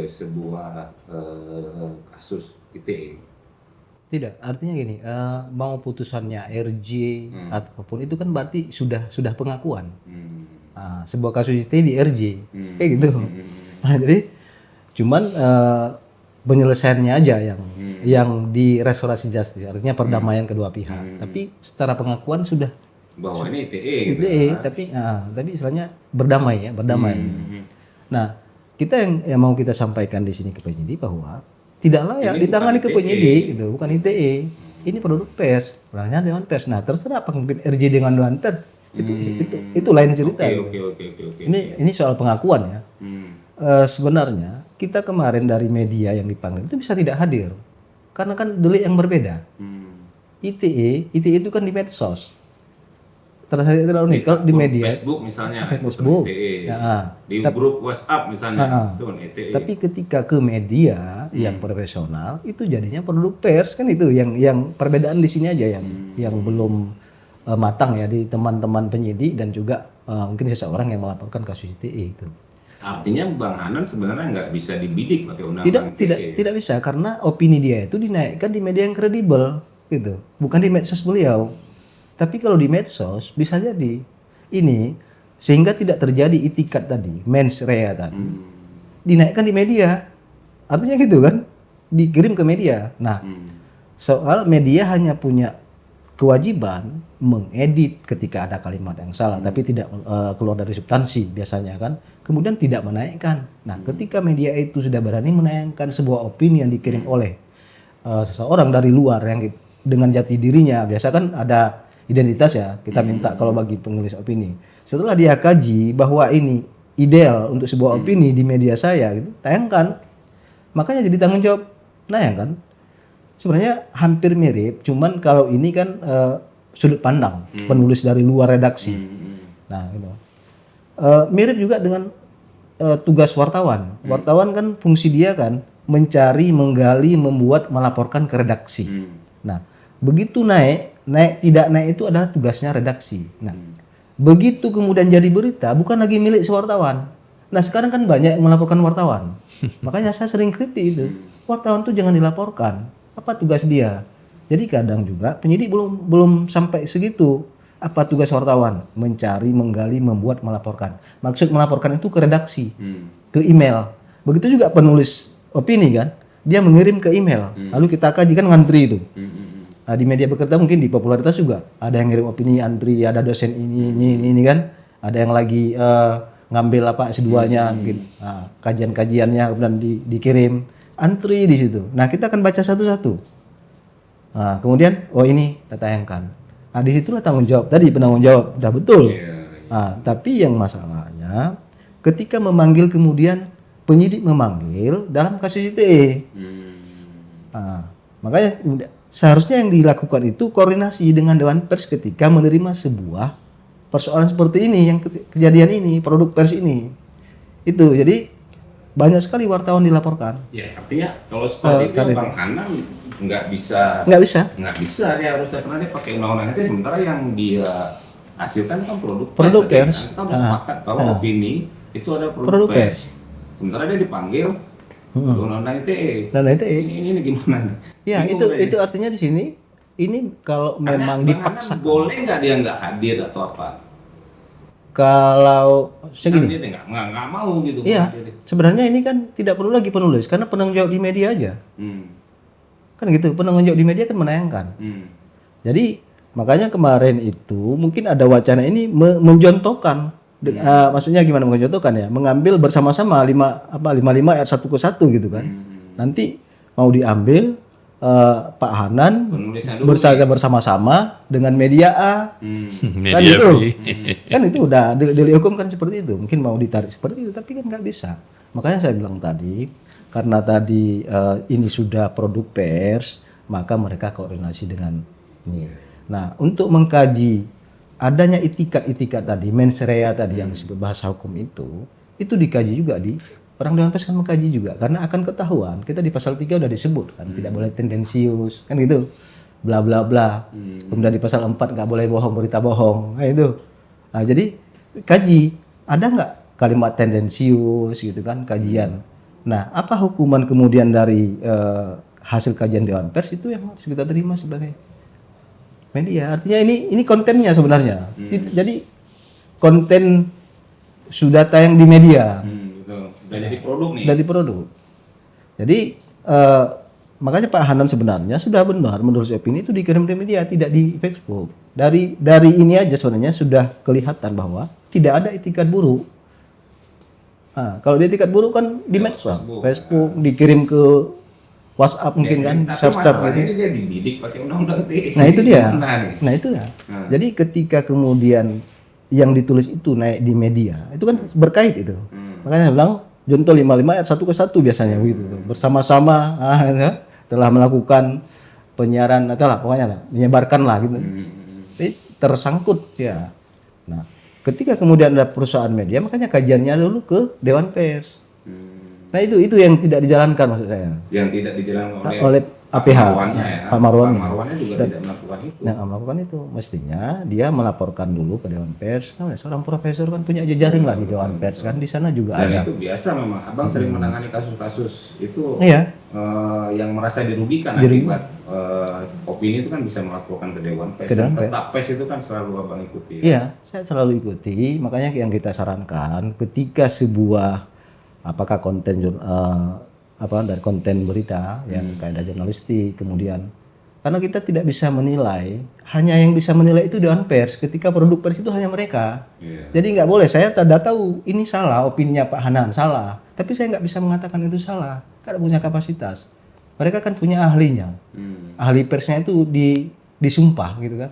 sebuah kasus ITE. Tidak, artinya gini, mau putusannya RJ atau apapun itu kan berarti sudah pengakuan. Sebuah kasus itu di RJ, kayak gitu. Nah, jadi cuman penyelesaiannya aja yang di restorasi justice, artinya perdamaian kedua pihak. Tapi secara pengakuan sudah bahwa ini ITE, gitu ITE, kan? tapi istilahnya berdamai. Nah, kita yang mau kita sampaikan di sini ke penyidik bahwa tidak layak ditangani ke penyidik, gitu, bukan ITE. Ini produk pers, orangnya Dewan Pers. Nah, terserah apa mungkin RJ dengan Dewan Pers. Itu lain cerita. Oke. Ini soal pengakuan ya. Sebenarnya kita kemarin dari media yang dipanggil itu bisa tidak hadir karena kan delik yang berbeda. ITE itu kan di medsos. Terlalu unik kalau di media. Facebook misalnya, Facebook. ITE. Di grup WhatsApp misalnya, itu kan ITE. Tapi ketika ke media yang profesional itu jadinya produk pers kan itu yang perbedaan di sini aja yang belum matang ya di teman-teman penyidik dan juga mungkin seseorang yang melaporkan kasus ITE itu. Artinya Bang Hanan sebenarnya nggak bisa dibidik pakai undang-undang ITE. Tidak bisa karena opini dia itu dinaikkan di media yang kredibel gitu, bukan di medsos beliau. Tapi kalau di medsos bisa jadi ini sehingga tidak terjadi itikat tadi, mens rea tadi. Dinaikkan di media. Artinya gitu kan? Dikirim ke media. Nah, soal media hanya punya kewajiban mengedit ketika ada kalimat yang salah tapi tidak keluar dari substansi biasanya kan. Kemudian tidak menaikkan. Nah, ketika media itu sudah berani menayangkan sebuah opini yang dikirim oleh seseorang dari luar yang dengan jati dirinya, biasa kan ada identitas ya, kita minta kalau bagi penulis opini. Setelah dia kaji bahwa ini ideal untuk sebuah opini di media saya gitu, tayangkan. Makanya jadi tanggung jawab nayangkan. Sebenarnya hampir mirip, cuman kalau ini kan sudut pandang penulis dari luar redaksi. Nah, gitu. Mirip juga dengan tugas wartawan. Wartawan kan fungsi dia kan mencari, menggali, membuat, melaporkan ke redaksi. Nah, begitu naik tidak naik itu adalah tugasnya redaksi. Nah, begitu kemudian jadi berita bukan lagi milik wartawan. Nah, sekarang kan banyak yang melaporkan wartawan. Makanya saya sering kritik itu. Wartawan tuh jangan dilaporkan. Apa tugas dia? Jadi kadang juga penyidik belum sampai segitu. Apa tugas wartawan? Mencari, menggali, membuat, melaporkan. Maksud melaporkan itu ke redaksi, ke email. Begitu juga penulis opini kan, dia mengirim ke email, lalu kita kaji kan ngantri itu. Nah, di media bekerja mungkin di popularitas juga ada yang ngirim opini antri, ada dosen ini kan, ada yang lagi ngambil apa S2-nya mungkin, kajian-kajiannya kemudian dikirim, antri di situ. Nah, kita akan baca satu-satu. Nah, kemudian ini kita tayangkan. Nah, disitulah tanggung jawab tadi, penanggung jawab udah betul. Nah, tapi yang masalahnya ketika memanggil kemudian penyidik memanggil dalam kasus ITE. Nah, makanya seharusnya yang dilakukan itu koordinasi dengan Dewan Pers ketika menerima sebuah persoalan seperti ini, yang kejadian ini, produk pers ini. Itu, jadi banyak sekali wartawan dilaporkan. Ya, artinya kalau seperti itu Bang Anam nggak bisa dia harusnya, karena dia pakai undang-undang itu, sementara yang dia hasilkan kan produk pers. Kita udah sepakat bahwa opini itu ada produk pers. Sementara dia dipanggil undang-undang ITE. Ini gimana? Ya, itu artinya di sini ini kalau memang dipaksa. Boleh nggak dia nggak hadir atau apa? Kalau segini, dia nggak mau gitu. Iya, sebenarnya ini kan tidak perlu lagi penulis karena penanggung jawab di media aja. Kan gitu, penanggung jawab di media kan menayangkan. Jadi makanya kemarin itu mungkin ada wacana ini mencontohkan, maksudnya gimana mencontohkan ya, mengambil bersama-sama 55 ayat 1 ke 1 gitu kan. Nanti mau diambil Pak Hanan bersama-sama dengan media A, kan itu, kan itu udah delik hukum kan seperti itu. Mungkin mau ditarik seperti itu, tapi kan nggak bisa. Makanya saya bilang tadi, karena tadi ini sudah produk pers, maka mereka koordinasi dengan ini. Nah, untuk mengkaji adanya itikat tadi, mens rea tadi yang disebut bahasa hukum itu dikaji juga di orang Dewan Pers kan mengkaji juga, karena akan ketahuan kita di pasal 3 udah disebut kan, tidak boleh tendensius kan gitu, bla bla bla. Kemudian di pasal 4 nggak boleh bohong, berita bohong, nah itu. Nah, jadi kaji ada nggak kalimat tendensius gitu kan, kajian. Nah, apa hukuman kemudian dari hasil kajian Dewan Pers itu yang harus kita terima sebagai media. Artinya ini kontennya sebenarnya. Jadi konten sudah tayang di media. Udah jadi produk nih. Udah di produk. Jadi makanya Pak Hanan sebenarnya sudah benar menurut opini itu dikirim di media, tidak di Facebook. Dari ini aja sebenarnya sudah kelihatan bahwa tidak ada itikat buruk. Nah, kalau dia itikat buruk kan di medsos, Facebook dikirim ke WhatsApp mungkin kan, tapi ini dia dibidik pakai undang-undang ITE. Nah itu dia. Nah itu ya. Jadi ketika kemudian yang ditulis itu naik di media, itu kan berkait itu. Makanya saya bilang Junto 55 ayat 1 ke 1 biasanya begitu. Bersama-sama telah melakukan penyiaran atau lah pokoknya lah, menyebarkan lah gitu. Jadi tersangkut ya. Nah, ketika kemudian ada perusahaan media, makanya kajiannya dulu ke Dewan Pers. Nah itu yang tidak dijalankan maksud saya. Yang tidak dijalankan oleh APH. Pak Marwan. Pak Marwannya juga tidak melakukan itu. Nah, melakukan itu mestinya dia melaporkan dulu ke Dewan Pers. Nah, seorang profesor kan punya jejaring lah di Dewan Pers kan, di sana juga dan ada. Dan itu biasa memang. Abang sering menangani kasus-kasus itu. Iya. Yang merasa dirugikan akibat opini itu kan bisa melaporkan ke Dewan Pers. Tetap Pers itu kan selalu Abang ikuti. Iya, saya selalu ikuti. Makanya yang kita sarankan ketika sebuah apakah konten dari konten berita yang kaedah jurnalistik, kemudian karena kita tidak bisa menilai, hanya yang bisa menilai itu Dewan Pers, ketika produk pers itu hanya mereka. Jadi nggak boleh, saya tidak tahu ini salah, opininya Pak Hanan salah, tapi saya nggak bisa mengatakan itu salah, karena punya kapasitas. Mereka kan punya ahlinya, ahli persnya itu disumpah gitu kan,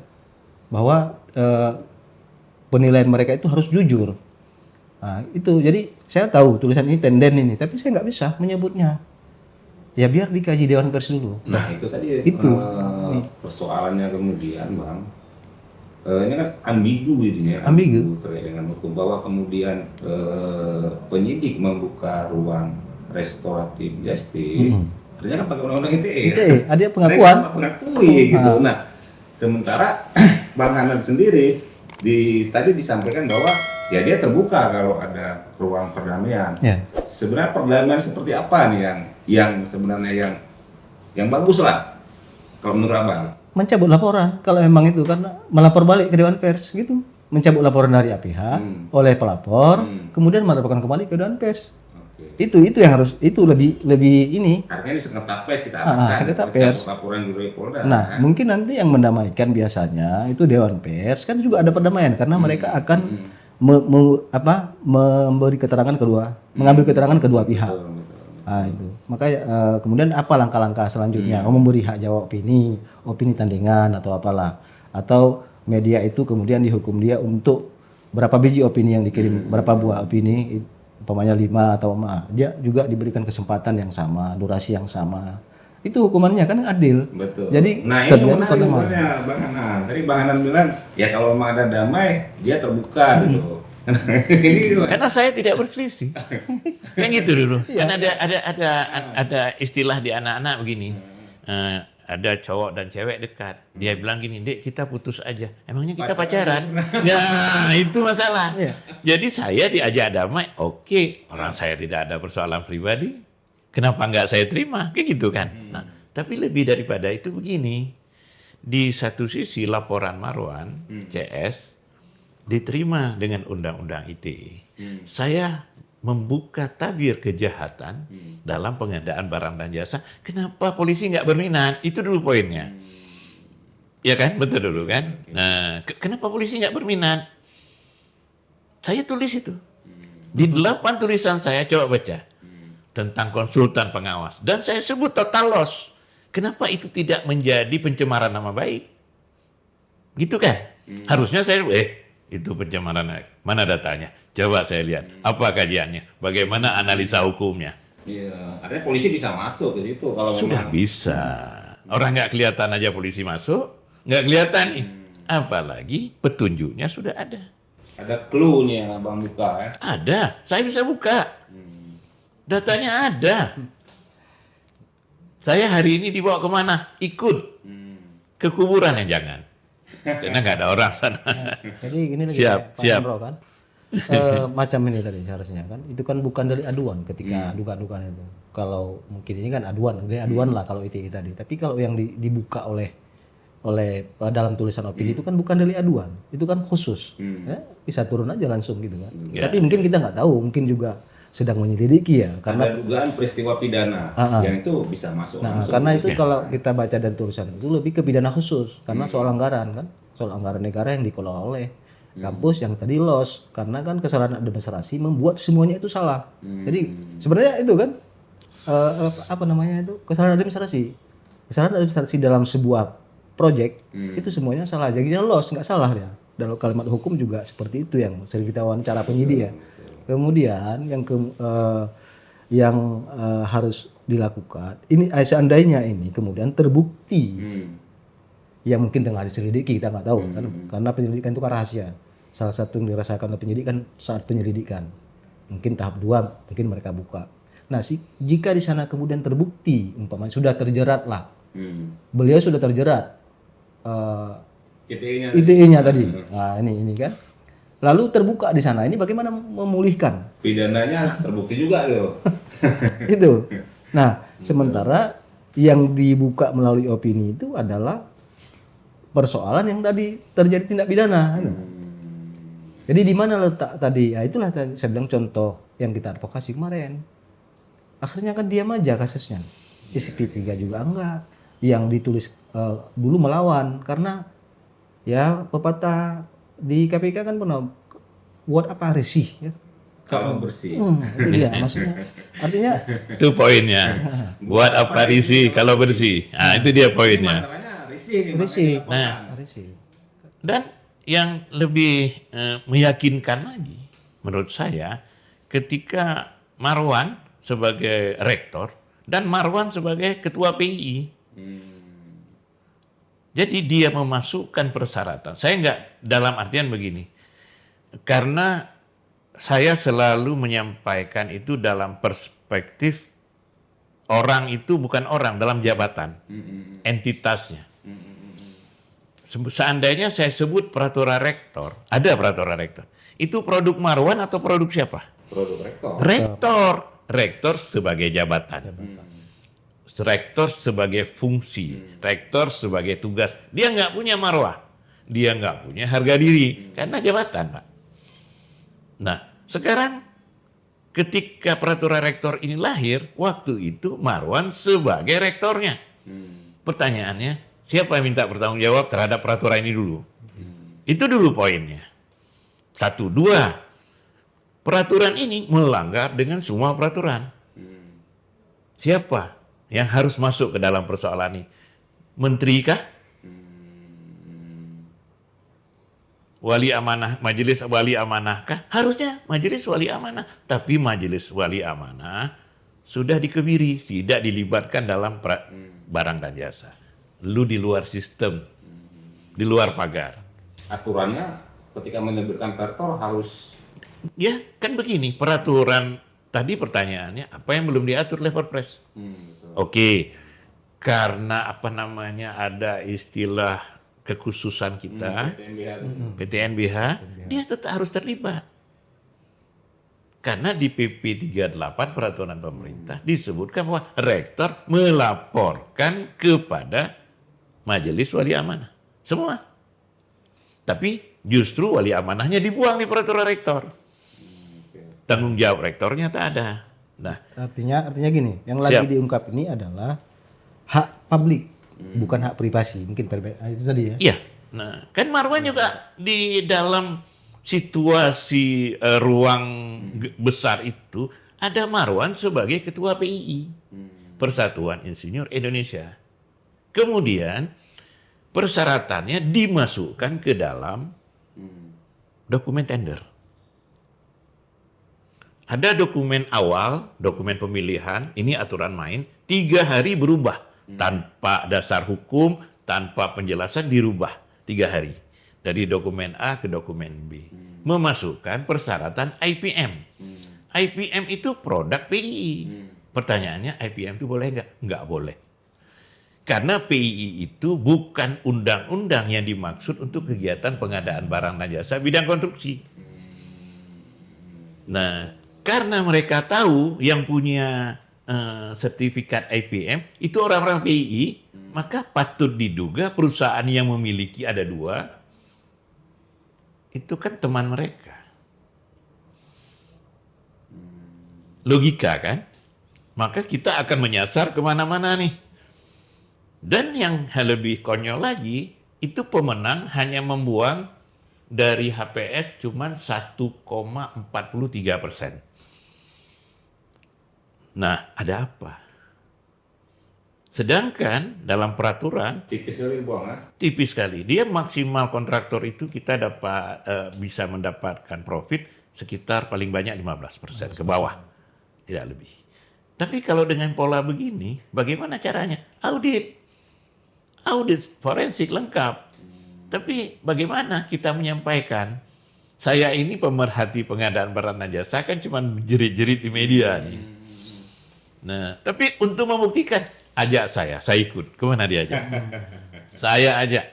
bahwa penilaian mereka itu harus jujur. Nah, itu jadi saya tahu tulisan ini tenden ini, tapi saya nggak bisa menyebutnya. Ya biar dikaji Dewan Pers dulu. Nah itu tadi persoalannya kemudian Bang, ini kan ambigu ini ya. Ambigu terkait dengan hukum, bahwa kemudian penyidik membuka ruang restoratif justice, artinya kan pakai undang-undang ITE. Ada pengakuan. Mengakui gitu. Nah sementara Bang Hanan sendiri tadi disampaikan bahwa ya dia terbuka kalau ada ruang perdamaian. Sebenarnya perdamaian seperti apa nih yang sebenarnya yang bagus lah kalau menurut Abang? Mencabut laporan kalau memang itu, karena melapor balik ke Dewan Pers gitu. Mencabut laporan dari APH oleh pelapor, kemudian melaporkan kembali ke Dewan Pers. Itu yang harus, itu lebih ini. Karena ini sengketa pers kita Sengketa akan pers. laporan dari Polda. Nah, kan? mungkin nanti yang mendamaikan biasanya itu Dewan Pers, kan juga ada perdamaian karena mereka akan memberi keterangan mengambil keterangan kedua pihak. Betul, betul. Nah, itu. Makanya kemudian apa langkah-langkah selanjutnya? Memberi hak jawab opini tandingan atau apalah. Atau media itu kemudian dihukum dia untuk berapa biji opini yang dikirim, berapa buah opini, umpamanya 5 atau dia juga diberikan kesempatan yang sama, durasi yang sama. Itu hukumannya kan adil. Betul. Jadi Nah ini terjadi menarik perdamaian. sebenarnya Bang Hanan. Tadi Bang Hanan bilang ya kalau mau ada damai dia terbuka gitu. Ini Karena saya tidak berselisih. Kan gitu dulu. Kan ada istilah di anak-anak begini. Ada cowok dan cewek dekat. Dia bilang gini, "Dek, kita putus aja." Emangnya kita pacaran? Ya, itu masalah. Iya. Jadi saya diajak damai, oke. Orang saya tidak ada persoalan pribadi. Kenapa nggak saya terima? Kayak gitu kan. Nah, tapi lebih daripada itu begini. Di satu sisi laporan Marwan, CS, diterima dengan Undang-Undang ITE. Saya membuka tabir kejahatan dalam pengadaan barang dan jasa. Kenapa polisi nggak berminat? Itu dulu poinnya. Ya kan? Betul dulu kan? Nah, kenapa polisi nggak berminat? Saya tulis itu. Di 8 tulisan saya, coba baca. Tentang konsultan pengawas. Dan saya sebut total loss. Kenapa itu tidak menjadi pencemaran nama baik? Gitu kan? Harusnya saya, itu pencemaran nama baik. Mana datanya? Coba saya lihat. Apa kajiannya? Bagaimana analisa hukumnya? Iya, artinya polisi bisa masuk ke situ kalau Sudah memang bisa. Orang nggak kelihatan aja polisi masuk. Nggak kelihatan nih. Apalagi petunjuknya sudah ada. ada clue nih yang Abang buka ya. Ada. Saya bisa buka. Datanya ada. Saya hari ini dibawa kemana? Ikut. Ke kuburan ya jangan. Karena nggak ada orang sana. Jadi ini lagi Siap, Pak siap. Andro kan. Macam ini tadi seharusnya kan. Itu kan bukan dari aduan ketika dugaan-dugaan itu. Kalau mungkin ini kan aduan, dari aduan lah kalau ITE tadi. Tapi kalau yang dibuka oleh dalam tulisan opini itu kan bukan dari aduan, itu kan khusus. Ya, bisa turun aja langsung gitu kan. Ya. Tapi mungkin kita nggak tahu, mungkin juga sedang menyelidiki ya, karena Ada dugaan peristiwa pidana yang itu bisa masuk nah, langsung. karena itu kalau kita baca dari tulisan itu lebih ke pidana khusus karena soal anggaran kan, soal anggaran negara yang dikelola oleh kampus yang tadi loss karena kan kesalahan administrasi membuat semuanya itu salah. Jadi sebenarnya itu kan apa namanya itu kesalahan administrasi dalam sebuah project itu semuanya salah. Jadinya loss, nggak salah dia. Dalam kalimat hukum juga seperti itu yang sering kita wawancara penyidik ya. Kemudian yang harus dilakukan ini seandainya ini kemudian terbukti yang mungkin tengah diselidiki kita nggak tahu kan karena penyelidikan itu kan rahasia. Salah satu yang dirasakan oleh penyidik kan saat penyelidikan mungkin tahap 2 mungkin mereka buka. Nah jika di sana kemudian terbukti umpamanya sudah terjerat lah, beliau sudah terjerat ITE-nya tadi. Nah ini kan. Lalu terbuka di sana ini bagaimana memulihkan? Pidananya terbukti juga gitu. Itu. Nah, sementara yang dibuka melalui opini itu adalah persoalan yang tadi terjadi tindak pidana. Jadi di mana letak tadi? Ya itulah tadi saya bilang contoh yang kita advokasi kemarin. Akhirnya kan diam aja kasusnya. SP3 juga enggak. Yang ditulis dulu melawan karena ya pepatah di KPK kan pernah buat apa risih ya. Kalau bersih. Itu dia maksudnya. Artinya Itu poinnya. Buat apa risih kalau bersih? Nah, itu dia poinnya. Masalahnya risih nih. risih. makanya Nah. Risih. Dan yang lebih meyakinkan lagi, menurut saya, ketika Marwan sebagai rektor dan Marwan sebagai ketua PI. Jadi dia memasukkan persyaratan. Saya nggak dalam artian begini, karena saya selalu menyampaikan itu dalam perspektif orang itu bukan orang dalam jabatan, entitasnya. Seandainya saya sebut peraturan rektor, ada peraturan rektor, itu produk Marwan atau produk siapa? Produk rektor. Rektor sebagai jabatan. Rektor sebagai fungsi, rektor sebagai tugas. Dia nggak punya marwah, dia nggak punya harga diri karena jabatan, Pak. Nah, sekarang ketika peraturan rektor ini lahir, waktu itu Marwan sebagai rektornya. Pertanyaannya, siapa yang minta bertanggung jawab terhadap peraturan ini dulu? Itu dulu poinnya. 1, 2, peraturan ini melanggar dengan semua peraturan. Siapa yang harus masuk ke dalam persoalan ini? Menteri kah? Wali amanah, majelis wali amanah kah? Harusnya majelis wali amanah. Tapi majelis wali amanah sudah dikebiri, tidak dilibatkan dalam barang dan jasa. Lu di luar sistem, di luar pagar. Aturannya ketika menerbitkan perpor harus Ya, kan begini, peraturan tadi pertanyaannya, apa yang belum diatur oleh Perpres? betul. Oke, karena ada istilah kekhususan kita, PTNBH, dia tetap harus terlibat. Karena di PP 38 peraturan pemerintah disebutkan bahwa rektor melaporkan kepada majelis wali amanah. Semua. Tapi justru wali amanahnya dibuang di peraturan rektor. Tanggung jawab rektornya tak ada. Nah, Artinya gini, yang lagi diungkap ini adalah hak publik, bukan hak privasi. Mungkin itu tadi ya. iya. Nah, kan Marwan juga di dalam situasi ruang besar itu ada Marwan sebagai ketua PII, Persatuan Insinyur Indonesia. Kemudian persyaratannya dimasukkan ke dalam dokumen tender. Ada dokumen awal, dokumen pemilihan, ini aturan main, 3 hari berubah. Tanpa dasar hukum, tanpa penjelasan dirubah 3 hari. Dari dokumen A ke dokumen B. Memasukkan persyaratan IPM. IPM itu produk PII. Pertanyaannya, IPM itu boleh nggak? Nggak boleh. Karena PII itu bukan undang-undang yang dimaksud untuk kegiatan pengadaan barang dan jasa bidang konstruksi. Nah, karena mereka tahu yang punya sertifikat IPM itu orang-orang PII, maka patut diduga perusahaan yang memiliki ada 2, itu kan teman mereka. Logika kan? Maka kita akan menyasar kemana-mana nih. Dan yang lebih konyol lagi, itu pemenang hanya membuang dari HPS cuma 1,43%. Nah, ada apa? Sedangkan dalam peraturan Tipis sekali buang ya. tipis sekali. Dia maksimal kontraktor itu kita dapat bisa mendapatkan profit sekitar paling banyak 15% ke bawah. Tidak lebih. Tapi kalau dengan pola begini, bagaimana caranya? Audit forensik lengkap. Tapi bagaimana kita menyampaikan? Saya ini pemerhati pengadaan barang dan jasa kan cuma jerit-jerit di media nih. Nah, tapi untuk membuktikan, ajak saya ikut. Kemana dia ajak? Saya ajak.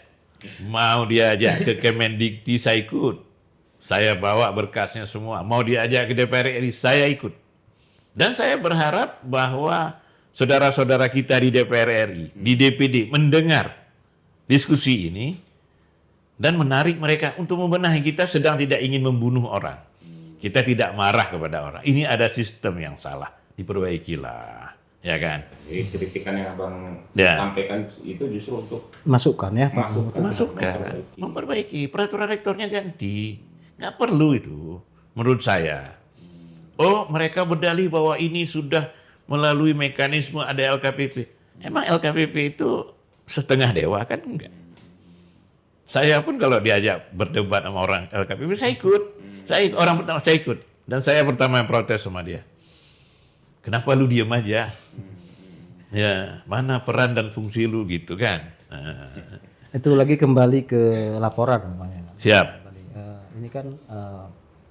Mau dia ajak ke Kemendikti, saya ikut. Saya bawa berkasnya semua. Mau dia ajak ke DPR RI, saya ikut. Dan saya berharap bahwa saudara-saudara kita di DPR RI, di DPD mendengar diskusi ini dan menarik mereka untuk membenahi. Kita sedang tidak ingin membunuh orang. Kita tidak marah kepada orang. Ini ada sistem yang salah. Diperbaikilah, ya kan? Jadi kritikan yang abang Ya. sampaikan itu justru untuk Masukkan ya. Masukkan, memperbaiki. Peraturan rektornya ganti. Nggak perlu itu, menurut saya. Oh, mereka berdalih bahwa ini sudah melalui mekanisme ada LKPP. Emang LKPP itu setengah dewa kan? Enggak. Saya pun kalau diajak berdebat sama orang LKPP, saya ikut. Orang pertama saya ikut. Dan saya pertama yang protes sama dia. Kenapa lu diam aja? Ya, mana peran dan fungsi lu gitu kan? Itu lagi kembali ke laporan namanya. Siap. Ini kan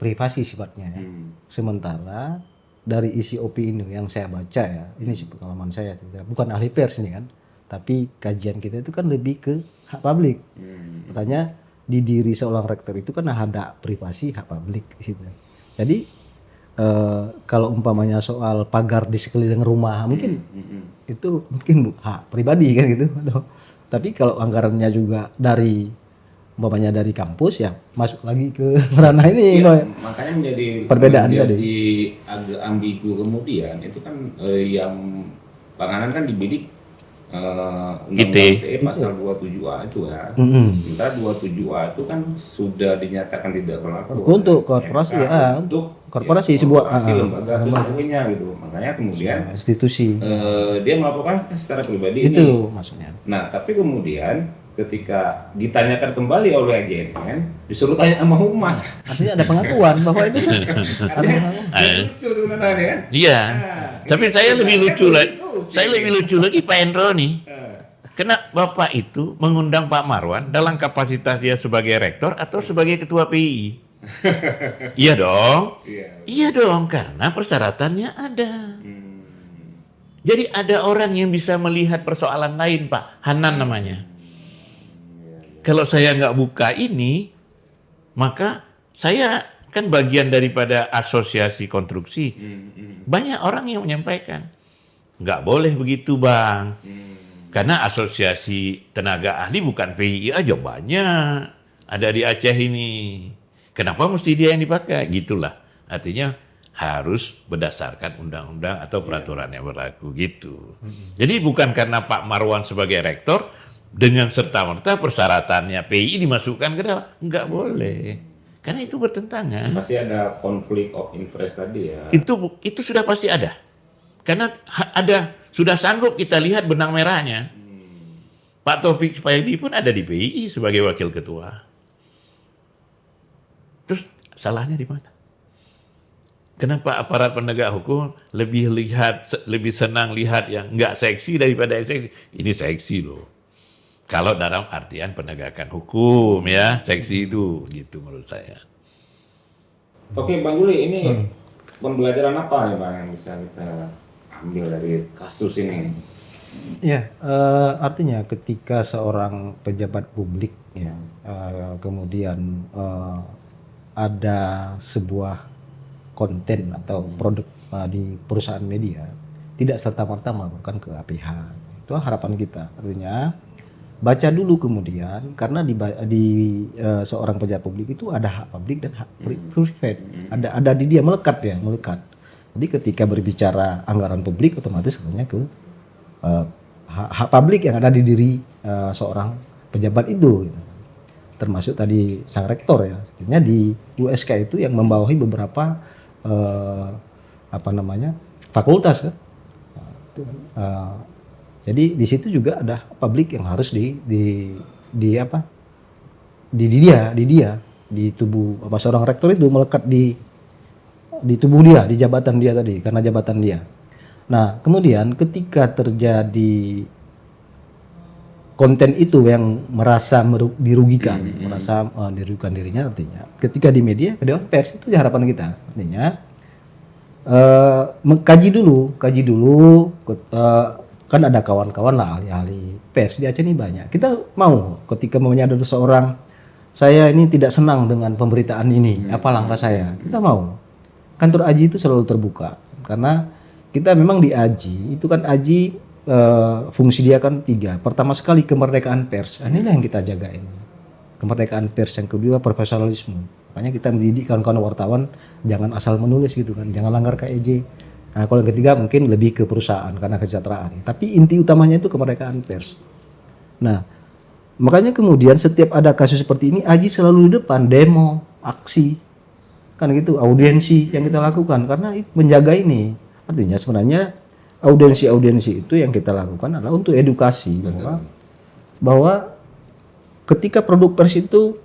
privasi sifatnya ya. Sementara dari isi opini yang saya baca ya, ini sih pengalaman saya, bukan ahli pers ini kan, tapi kajian kita itu kan lebih ke hak publik. Makanya di diri seorang rektor itu kan ada privasi, hak publik di situ. Jadi kalau umpamanya soal pagar di sekeliling rumah mungkin itu mungkin hak pribadi kan gitu. Tapi kalau anggarannya juga dari umpamanya dari kampus ya masuk lagi ke ranah ini. Iya, makanya menjadi Perbedaan agak ambigu kemudian itu kan yang Bang Anan kan dibidik Undang-Undang ITE pasal 27A itu ya. Sementara 27A itu kan sudah dinyatakan tidak berlaku untuk oleh korporasi MK ya, untuk korporasi ya, sebuah korporasi, lembaga atau sebagainya gitu. Makanya kemudian institusi dia melaporkan secara pribadi itu ini. maksudnya. Nah, tapi kemudian ketika ditanyakan kembali oleh JNN, disuruh tanya sama humas. Artinya ada pengakuan bahwa itu kan Lucu sebenarnya kan? Iya. Nah, Tapi ini saya lebih sebenarnya lucu lagi. konstitusi. Saya lebih lucu lagi Pak Hendro nih. Eh, Karena Bapak itu mengundang Pak Marwan dalam kapasitas dia sebagai rektor atau sebagai ketua PI. Iya dong. Iya. Iya dong, karena persyaratannya ada. Hmm. Jadi ada orang yang bisa melihat persoalan lain, Pak. Hanan namanya. Kalau saya nggak buka ini, maka saya kan bagian daripada asosiasi konstruksi. Banyak orang yang menyampaikan, nggak boleh begitu Bang. Karena asosiasi tenaga ahli bukan PII aja banyak. Ada di Aceh ini. Kenapa mesti dia yang dipakai? Gitulah. Artinya harus berdasarkan undang-undang atau peraturan yang berlaku gitu. Jadi bukan karena Pak Marwan sebagai rektor, dengan serta-merta persyaratannya PI dimasukkan ke dalam. Nggak boleh. Karena itu bertentangan. Pasti ada konflik of interest tadi ya. Itu sudah pasti ada. Karena sudah sanggup kita lihat benang merahnya. Pak Taufik Spaidi pun ada di PI sebagai wakil ketua. Terus salahnya di mana? Kenapa aparat penegak hukum lebih senang lihat yang nggak seksi daripada yang seksi? Ini seksi loh. Kalau dalam artian penegakan hukum ya, seksi itu gitu menurut saya. Oke Bang Guli, ini pembelajaran apa nih Bang yang bisa kita ambil dari kasus ini? Ya, artinya ketika seorang pejabat publik ya, kemudian ada sebuah konten atau produk di perusahaan media, tidak serta-merta melaporkan ke APH. Itu harapan kita. Artinya baca dulu kemudian, karena di seorang pejabat publik itu ada hak publik dan hak privat. Ada di dia melekat. Jadi ketika berbicara anggaran publik otomatis sebenarnya ke hak publik yang ada di diri seorang pejabat itu, gitu. Termasuk tadi sang rektor ya, sebenarnya di USK itu yang membawahi beberapa fakultas ya. Jadi di situ juga ada publik yang harus di tubuh seorang rektor itu melekat di tubuh dia, di jabatan dia tadi, karena jabatan dia. Nah, kemudian ketika terjadi konten itu yang merasa dirugikan dirinya, artinya ketika di media, ke Dewan Pers, itu harapan kita. Artinya kaji dulu, kan ada kawan-kawan lah ahli-ahli pers di Aceh ini banyak. Kita mau ketika ada seseorang, saya ini tidak senang dengan pemberitaan ini, apa langkah saya? Kita mau. Kantor AJI itu selalu terbuka, karena kita memang di AJI, itu kan AJI fungsi dia kan 3. Pertama sekali kemerdekaan pers, inilah yang kita jaga ini. Kemerdekaan pers, yang kedua profesionalisme. Makanya kita mendidik kawan-kawan wartawan jangan asal menulis gitu kan, jangan langgar KEJ. Nah, kalau yang ketiga mungkin lebih ke perusahaan karena kesejahteraan. Tapi inti utamanya itu kemerdekaan pers. Nah, makanya kemudian setiap ada kasus seperti ini, AJI selalu di depan, demo, aksi, kan gitu, audiensi yang kita lakukan karena menjaga ini. Artinya sebenarnya audiensi itu yang kita lakukan adalah untuk edukasi bahwa ketika produk pers itu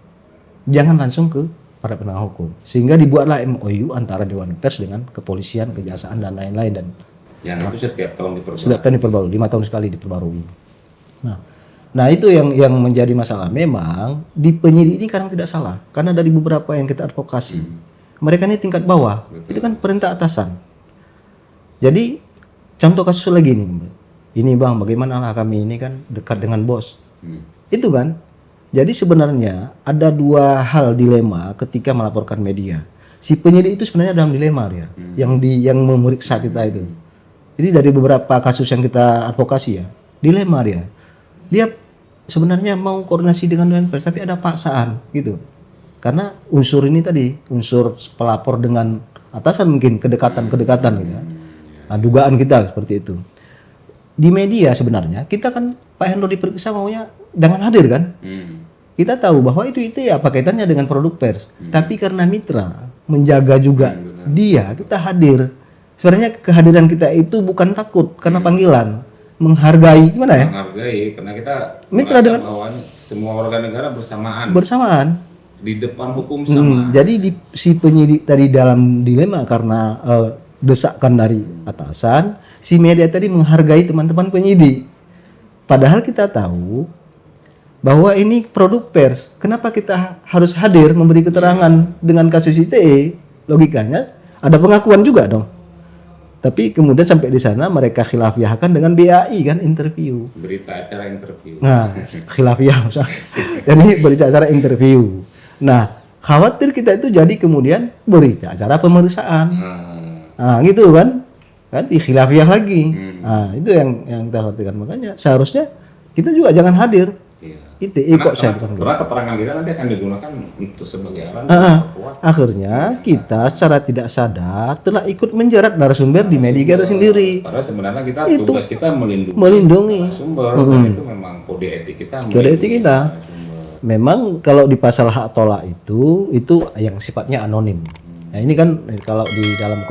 jangan langsung ke para penegak hukum, sehingga dibuatlah MOU antara Dewan Pers dengan kepolisian, kejaksaan dan lain-lain, dan yang itu setiap tahun diperbarui. Setiap tahun diperbarui, 5 tahun sekali diperbarui. Nah itu yang menjadi masalah. Memang di penyidik ini kadang tidak salah, karena dari beberapa yang kita advokasi, mereka ini tingkat bawah, itu kan perintah atasan. Jadi contoh kasus lagi ini Bang, bagaimana lah kami ini kan dekat dengan bos, itu kan. Jadi sebenarnya ada 2 hal dilema ketika melaporkan media. Si penyidik itu sebenarnya dalam dilema dia, yang memeriksa kita itu. Jadi dari beberapa kasus yang kita advokasi ya, dilema dia. Dia sebenarnya mau koordinasi dengan Dewan Pers, tapi ada paksaan gitu. Karena unsur ini tadi, unsur pelapor dengan atasan mungkin kedekatan-kedekatan gitu. Nah, dugaan kita seperti itu. Di media sebenarnya kita kan Pak Hendro diperiksa maunya dengan hadir kan. Kita tahu bahwa itu ya apa kaitannya dengan produk pers. Tapi karena mitra menjaga juga dia, kita hadir. Sebenarnya kehadiran kita itu bukan takut karena panggilan, menghargai gimana ya? Menghargai karena kita Mitra merasa dengan- bahwa semua warga negara bersamaan Bersamaan. di depan hukum sama. Jadi si penyidik tadi dalam dilema karena desakan dari atasan, si media tadi menghargai teman-teman penyidik. Padahal kita tahu bahwa ini produk pers. Kenapa kita harus hadir memberi keterangan dengan kasus ITE? Logikanya ada pengakuan juga dong. Tapi kemudian sampai di sana mereka khilafiahkan dengan BAI kan interview. Berita acara interview. Nah, khilafiah misalnya. Jadi berita acara interview. Nah, khawatir kita itu jadi kemudian berita acara pemeriksaan. Nah, gitu kan? Kan di khilafiah lagi. Nah, itu yang kita khawatirkan. Makanya seharusnya kita juga jangan hadir. Iya. ITE kok saya bilang gitu. Karena keterangan kita nanti akan digunakan untuk sebagai alat memperkuat. Akhirnya kita secara tidak sadar telah ikut menjerat narasumber di media kita sendiri. Padahal sebenarnya kita Itu tugas kita melindungi. sumber dan itu memang kode etik kita. Kode etik melindungi kita. narasumber. Memang kalau di pasal hak tolak itu yang sifatnya anonim. Nah, ini kan kalau di dalam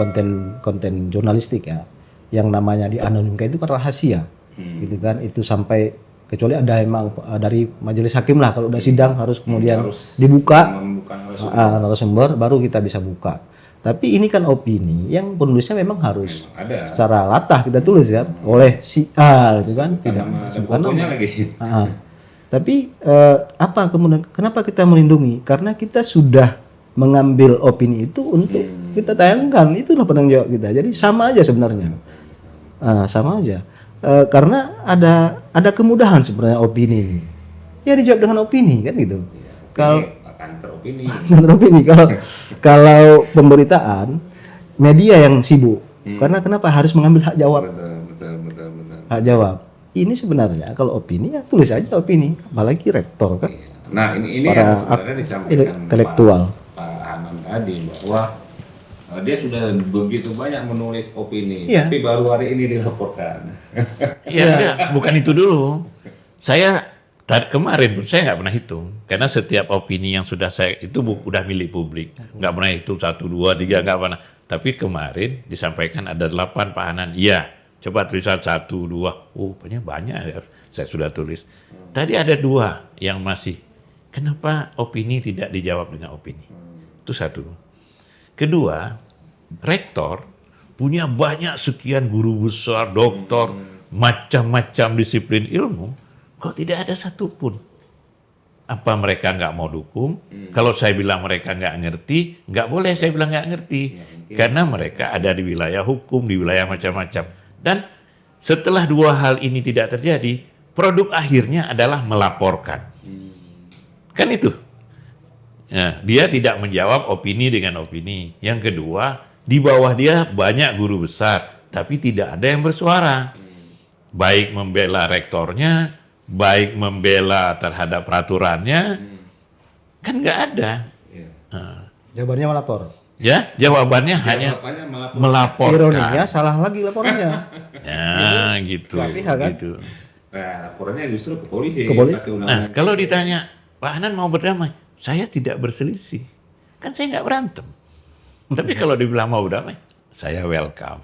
konten jurnalistik ya, yang namanya dianonimkan itu kan rahasia, gitu kan? Itu sampai kecuali ada emang dari majelis hakim lah kalau udah sidang harus kemudian Harus dibuka membuka narasumber. narasumber baru kita bisa buka. Tapi ini kan opini yang penulisnya memang harus Ada. secara latah kita tulis ya oleh si A gitu kan, tidak Nama ada bukan fotonya nama. lagi. Tapi apa kemudian kenapa kita melindungi? Karena kita sudah mengambil opini itu untuk kita tayangkan, itulah penanggung jawab kita. Jadi sama aja sebenarnya, sama aja. Karena ada kemudahan sebenarnya opini ini. Ya dijawab dengan opini kan gitu. Kalau Ini akan teropini. opini kalau pemberitaan media yang sibuk. Karena kenapa harus mengambil hak jawab? Betul. Hak jawab. Ini sebenarnya kalau opini ya tulis aja opini, apalagi rektor kan. Iya. Nah ini Para yang sebenarnya disampaikan intelektual. Pak Hanan tadi bahwa dia sudah begitu banyak menulis opini, Iya. tapi baru hari ini dilaporkan. Ya, enggak, bukan itu dulu. Saya kemarin pun saya nggak pernah hitung karena setiap opini yang sudah saya itu udah milik publik, nggak pernah hitung 1, 2, 3 nggak pernah. Tapi kemarin disampaikan ada 8 Pak Hanan. Iya, coba tulisan 1, 2. Oh, banyak ya. Saya sudah tulis. Tadi ada 2 yang masih. Kenapa opini tidak dijawab dengan opini? Itu satu. Kedua, rektor punya banyak sekian guru besar, doktor, macam-macam disiplin ilmu, kok tidak ada satupun. Apa mereka nggak mau dukung? Kalau saya bilang mereka nggak ngerti, nggak boleh saya bilang nggak ngerti. Karena mereka ada di wilayah hukum, di wilayah macam-macam. Dan setelah 2 hal ini tidak terjadi, produk akhirnya adalah melaporkan. Kan itu. Nah, dia tidak menjawab opini dengan opini. Yang kedua, di bawah dia banyak guru besar, tapi tidak ada yang bersuara. Baik membela rektornya, baik membela terhadap peraturannya, kan nggak ada. Nah, Jawabannya melapor. Ya, jawabannya hanya jawabannya melaporkan. Ironinya salah lagi laporannya. Ya, gitu. Dua pihak, kan? Gitu. Nah, laporannya justru ke polisi. Ke polisi. pakai Nah, undang-undang. kalau ditanya, Pak Hanan mau berdamai? Saya tidak berselisih. Kan saya nggak berantem. Tapi kalau dibilang mau berdamai, saya welcome.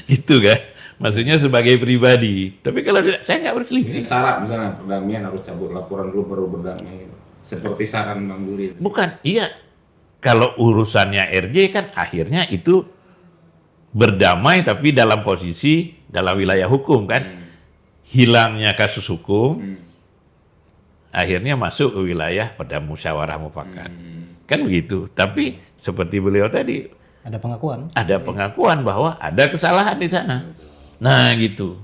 Itu kan. Maksudnya sebagai pribadi. Tapi kalau saya nggak Ini berselisih. syarat misalnya perdamaian harus cabut laporan dulu baru berdamai. Seperti saran Bang Buli. Bukan, iya. Kalau urusannya RJ kan akhirnya itu berdamai tapi dalam posisi dalam wilayah hukum kan. Hilangnya kasus hukum, akhirnya masuk ke wilayah pada musyawarah mufakat. Kan begitu. Tapi seperti beliau tadi, Ada pengakuan. ada pengakuan bahwa ada kesalahan di sana. Nah gitu.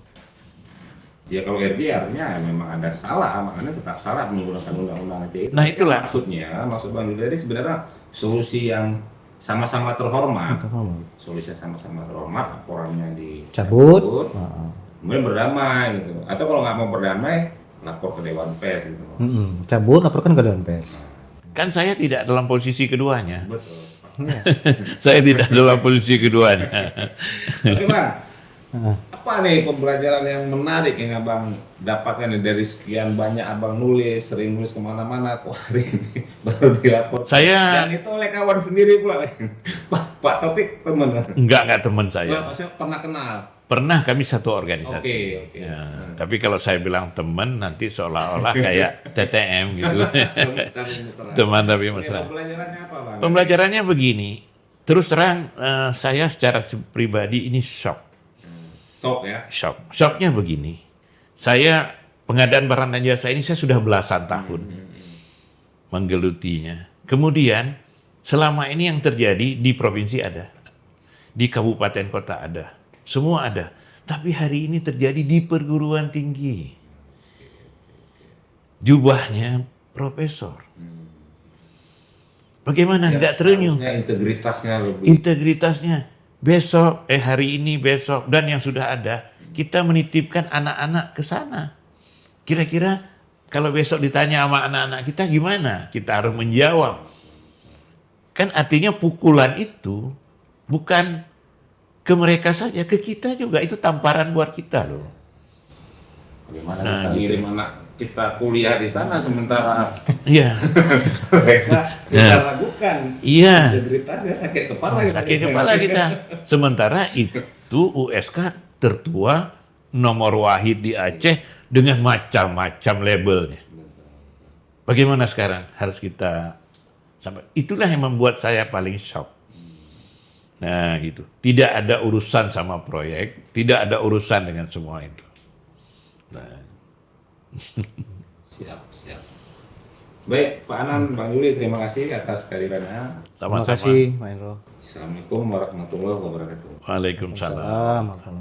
Ya kalau RJ artinya memang ada salah, makanya tetap salah menggunakan undang-undang ITE. Nah, itulah. Maksud Bang Yudari sebenarnya solusi yang sama-sama terhormat. Solusi sama-sama terhormat, laporannya Cabut. dicabut, kemudian berdamai gitu. Atau kalau nggak mau berdamai, lapor ke Dewan Pers gitu. Cabut, laporkan ke Dewan Pers. Kan saya tidak dalam posisi keduanya. Betul. Saya tidak dalam posisi keduanya. Oke Bang, apa nih pembelajaran yang menarik yang Abang dapatkan nih dari sekian banyak Abang nulis, sering nulis kemana-mana, kok hari ini baru dilapor. Saya- Dan itu oleh kawan sendiri pula. Pak Taufik teman. Enggak teman saya. Saya pernah kenal. Pernah kami satu organisasi. Oke. Ya, tapi kalau saya bilang teman nanti seolah-olah kayak TTM gitu. Teman tapi mesra. Pembelajarannya apa Bang? Pembelajarannya begini. Terus terang saya secara pribadi ini shock. Sok ya. Shocknya begini. Saya pengadaan barang dan jasa ini saya sudah belasan tahun menggelutinya. Kemudian selama ini yang terjadi di provinsi ada, di kabupaten kota ada, semua ada. Tapi hari ini terjadi di perguruan tinggi. Jubahnya profesor. Bagaimana tidak terenyuh? Seharusnya integritasnya lebih. Integritasnya besok, hari ini, besok, dan yang sudah ada, kita menitipkan anak-anak ke sana. Kira-kira kalau besok ditanya sama anak-anak kita gimana? Kita harus menjawab. Kan artinya pukulan itu bukan ke mereka saja, ke kita juga. Itu tamparan buat kita loh. Bagaimana Nah, kita ngirim anak kita kuliah di sana sementara Iya, mereka kita ragukan. iya. Integritasnya sakit kepala kita. Sakit kepala kita. Sementara itu USK tertua nomor wahid di Aceh dengan macam-macam labelnya. Bagaimana sekarang? Harus kita sampai. Itulah yang membuat saya paling shock. Nah gitu. Tidak ada urusan sama proyek, tidak ada urusan dengan semua itu. Nah. Siap. Baik, Pak Anan, Bang Juli, terima kasih atas kehadirannya. Terima Sama-sama. kasih, Pak Indro. Assalamualaikum warahmatullahi wabarakatuh. Waalaikumsalam. Salam.